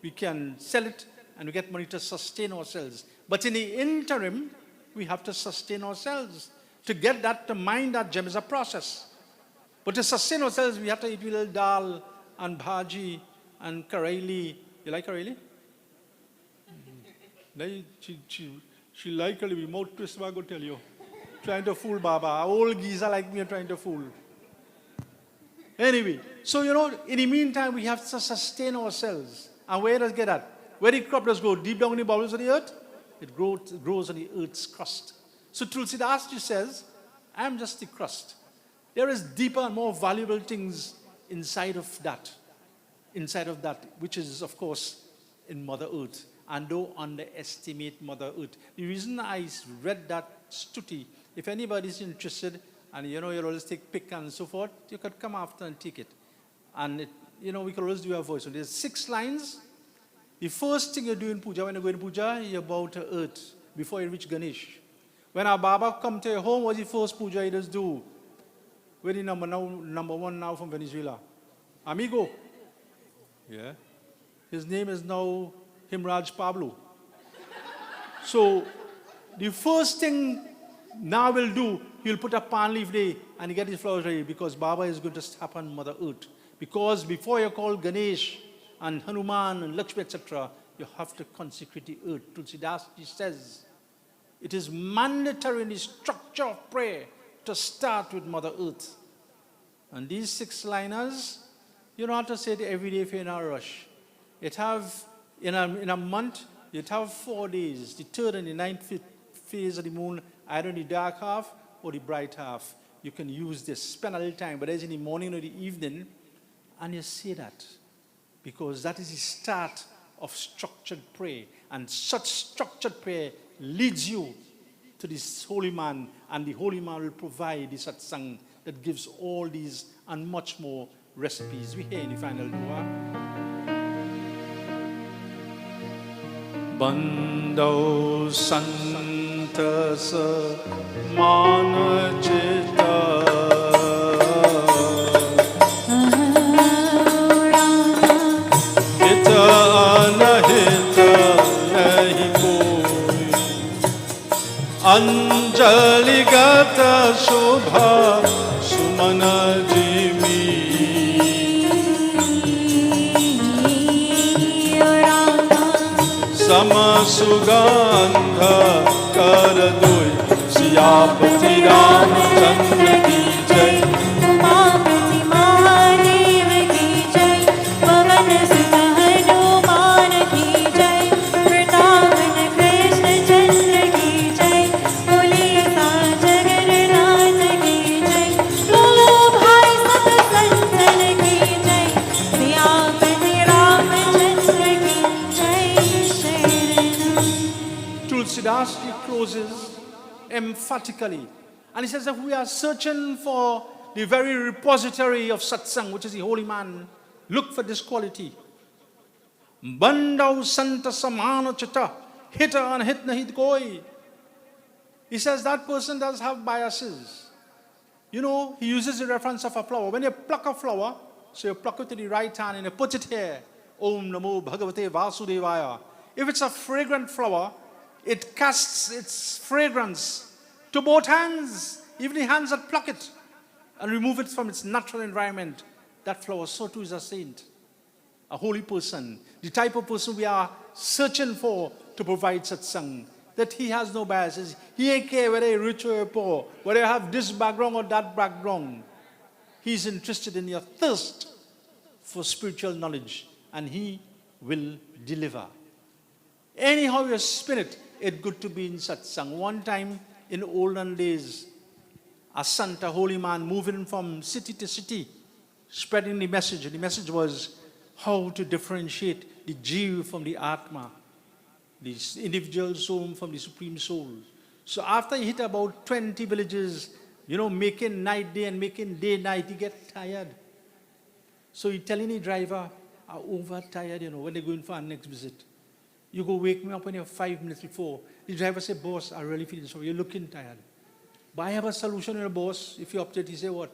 we can sell it and we get money to sustain ourselves. But in the interim, we have to sustain ourselves. To get that, to mine that gem is a process. But to sustain ourselves, we have to eat little dal and bhaji and kareili. You like kareili? She like kareili. Mouth twist, I go tell you. Trying to fool Baba. Old geezer like me are trying to fool. Anyway, so in the meantime, we have to sustain ourselves. And where does it get at? Where the crop does grow? Deep down in the bowels of the earth? It grows on the earth's crust. So Tulsidas says, I am just the crust. There is deeper and more valuable things inside of that, which is, of course, in Mother Earth. And don't underestimate Mother Earth. The reason I read that stuti, if anybody is interested, and you always take pick and so forth, you could come after and take it. And we could always do a voice. So there's 6 lines. The first thing you do in puja, when you go in puja, you bow to earth before you reach Ganesh. When our Baba come to your home, what's the first puja he does do? Where the number 1 now from Venezuela? Amigo. Yeah. His name is now Himraj Pablo. So the first thing now will do, he'll put a palm leaf there and get his flowers ready because Baba is going to step on Mother Earth. Because before you call Ganesh and Hanuman and Lakshmi, etc., you have to consecrate the earth. Tulsidas says, it is mandatory in the structure of prayer to start with Mother Earth. And these 6 liners, you don't have to say it every day if you're in a rush. It have, in a month, you'd have 4 days, the 3rd and the 9th phase of the moon, either in the dark half or the bright half. You can use this, spend a little time, whether it's in the morning or the evening, and you say that. Because that is the start of structured prayer. And such structured prayer leads you to this holy man, and the holy man will provide the satsang that gives all these and much more recipes. We hear in the final dua. Bandau santa sa manachita hita anahita nahi koi anjali gata shobha sumana jimi Sama sugandha karadoi Siyapati Ramachandra ki jai Umapati Mahadev की जय पवन सुत हनुमान की जय वृंदावन कृष्ण चंद्र की जय बोले जगन्नाथ की जय बोलो भाई सब संतन की जय सियापति रामचंद्र की जय शरणम Tulsidas, he closes emphatically. And he says that we are searching for the very repository of satsang, which is the holy man. Look for this quality. Bandau santa samana chita, hita and hit nahit koi. He says that person does have biases. You know, he uses the reference of a flower. When you pluck a flower, so you pluck it to the right hand and you put it here. Om Namo Bhagavate Vasudevaya. If it's a fragrant flower, it casts its fragrance to both hands, even the hands that pluck it, and remove it from its natural environment. That flower, so too is a saint, a holy person, the type of person we are searching for to provide satsang, that he has no biases. He ain't care whether you're rich or poor, whether you have this background or that background. He's interested in your thirst for spiritual knowledge, and he will deliver. Anyhow you spin it, it's good to be in satsang. One time in olden days, a sant, a holy man, moving from city to city, spreading the message. And the message was how to differentiate the Jiva from the Atma, the individual soul from the Supreme Soul. So after he hit about 20 villages, making night day and making day night, he get tired. So he telling the driver, I'm overtired, when they're going for our next visit. You go wake me up when you're 5 minutes before. The driver say, boss, I really feel sorry. You're looking tired. But I have a solution, boss. If you're upset, he say, what?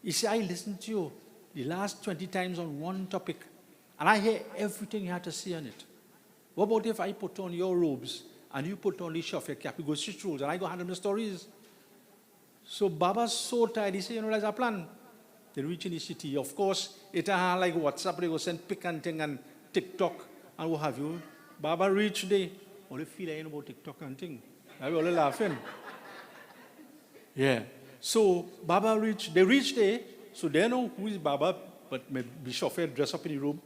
He say, I listened to you the last 20 times on one topic, and I hear everything you had to say on it. What about if I put on your robes, and you put on the chauffeur cap, you go switch roles, and I go handle the stories? So Baba's so tired, he say, that's our plan. They reach in the city. Of course, it like WhatsApp, they go send pic and thing and TikTok, and what have you. Baba reached there. Only feel I ain't about TikTok and thing. I was only laughing. Yeah. So Baba they reached there. So they know who is Baba, but the chauffeur dress up in the robe.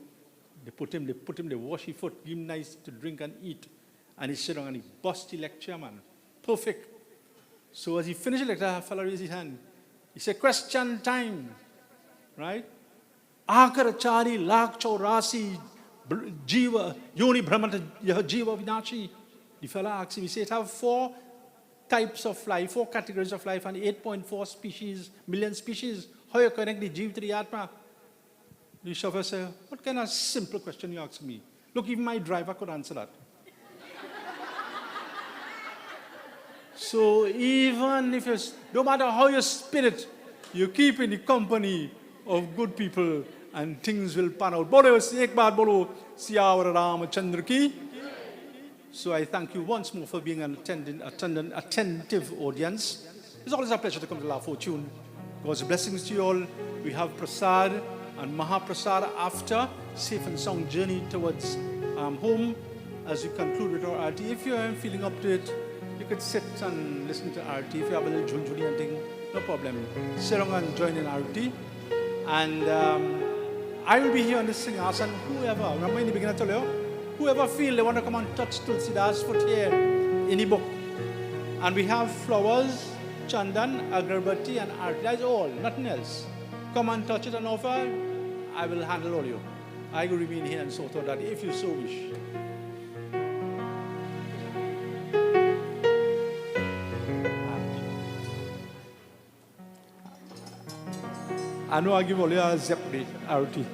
They wash his foot, give him nice to drink and eat. And he sit down and he bust the lecture, man. Perfect. So as he finished the lecture, a fellow raised his hand. He said, question time. Right? Akarachari lak chaurasi Jiva, Yoni Brahmata Jiva Vinachi. The fellow asks him, he said, it have 4 types of life, 4 categories of life, and 8.4 million species. How you connect the Jiva to the Atma? The chauffeur said, what kind of simple question you ask me? Look, even my driver could answer that. So even if no matter how you spin it, you keep in the company of good people, and things will pan out. Bolo, ek baat bolo, Siyawara Ramachandra ki. So I thank you once more for being an attentive audience. It's always a pleasure to come to La Fortune. God's blessings to you all. We have Prasad and Mahaprasad after. Safe and sound journey towards home as we conclude with our RT. If you're feeling up to it, you could sit and listen to RT. If you have a little junjuli and thing, no problem. Sit down and join in RT. And I will be here on this singhasan. Whoever, remember in the beginning I told you, whoever feel they want to come and touch Tulsidas foot here in the book. And we have flowers, chandan, agarbatti, and art. That's all, nothing else. Come and touch it and offer. I will handle all you. I will remain here and sort out that if you so wish. Anu agi boleh zep di arti.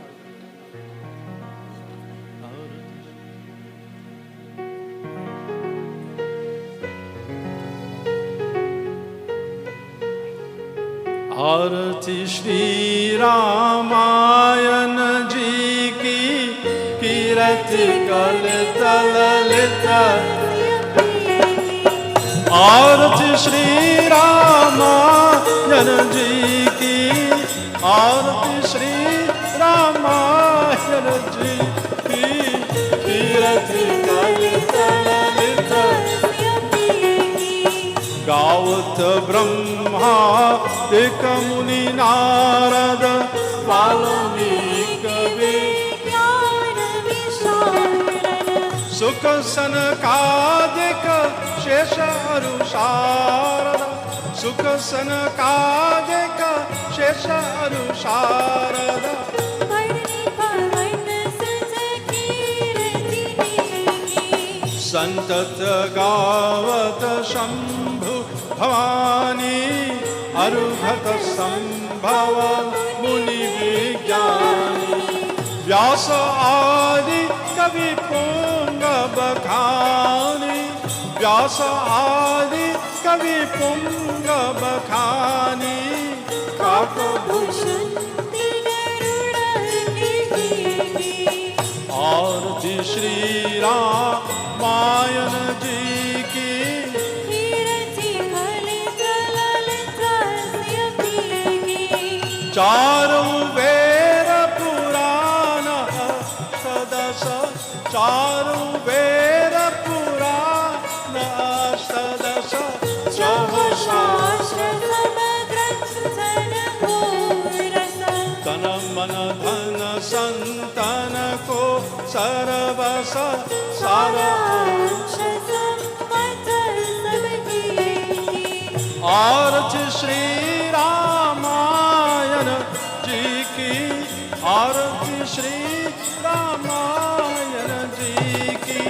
आरती श्री रामायण जी की कीर्ति कलित ललित आरती श्री रामायण जी की आरती श्री रामायण जी की कीर्ति कलित ललित गावत ब्रह्मा एक मुनि नारद वाल्मीकि सुख सनकादिक शेष अरु शारद सुख सनकादिक शेष अरु शारद संतत गावत शंभु भवानी अरुघत संभव मुनि विज्ञानी व्यास आदि कवि पुंग बखानी व्यास आदि कवि पुंग बखानी काकभूषण आरती श्री रामायण जी की चारों वेद पुराण सदस चारों वेद पुराण सदस चौह शास्त्र तन मन धन संतन को सर्वस सारांश आरती श्री रामायण जी की आरती श्री रामायण जी की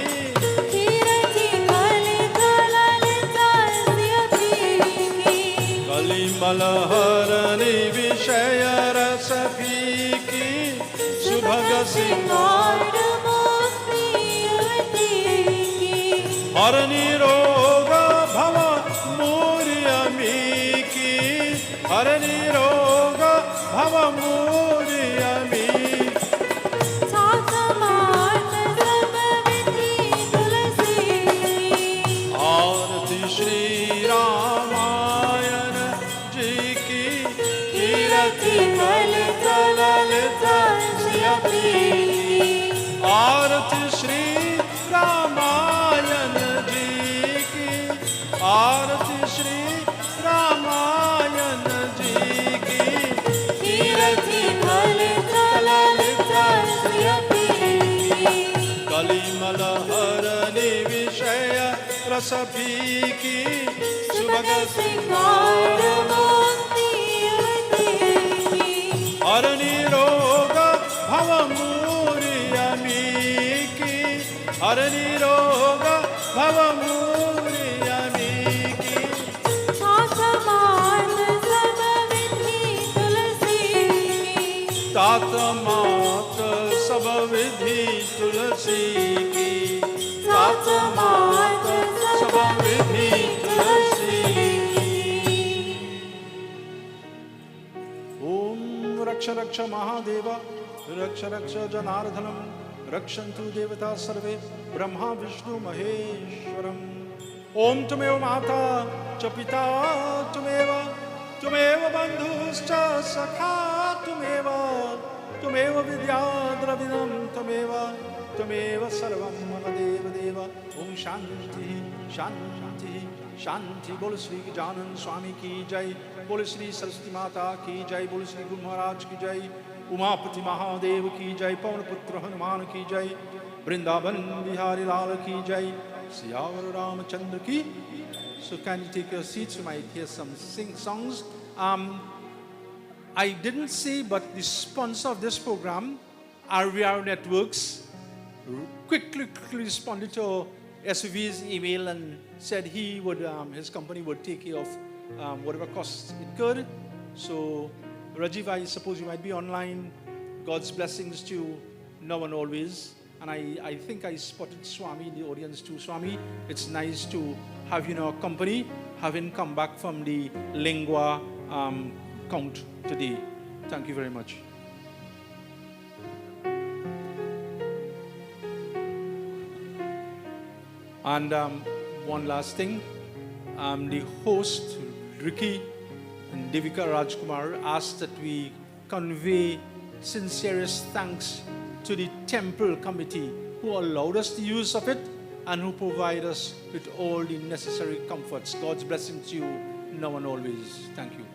कलिमल हरनि विषय रस की सुभग सिंगार हरनि रोग भव मूर्यमी की हरनि रोग भव मूर्यमी आरती श्री रामायण जी की कीर्ति कलित ललित आरती श्री रामायण जी की आरती श्री रामायण जी की कीर्ति कलित ललित कलिमल हरनि विषय रस की सुभग सिंगार हरनि रोग भव मूर्यमी की हरनि रोग भव मूर्यमी की तात मात सब विधि तुलसी की तात मात सब विधि तुलसी ओम रक्ष रक्ष महादेव रक्ष रक्ष जनार्दनम रक्षन्तु देवता सर्वे ब्रह्मा विष्णु महेश्वरम ओम तुमेव माता च पिता तुमेव तुमेव बन्धुश्च सखा तुमेव तुमेव विद्या द्रविणं तुमेव तुमेव सर्वं मम देव देव ओम शांति शांति शांति बोल श्री गजानन स्वामी की जय बोल श्री सरस्वती माता की जय बोल श्री गुरु महाराज की जय उमापति महादेव की जय पवन पुत्र हनुमान की जय वृंदावन बिहारी लाल की जय सियावर रामचंद्र की. So can you take your seats? You might hear some songs. I didn't say, but the sponsor of this program, RVR Networks, quickly responded to SUV's email and said he would, his company would take care of whatever costs it could. So Rajiv, I suppose you might be online. God's blessings to you now and always. And I think I spotted Swami in the audience too. Swami, it's nice to have you in our company, having come back from the Lingua count today. Thank you very much. And one last thing, the host, Ricky and Devika Rajkumar, asked that we convey sincerest thanks to the temple committee who allowed us the use of it and who provide us with all the necessary comforts. God's blessing to you now and always. Thank you.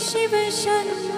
Shiva Mandir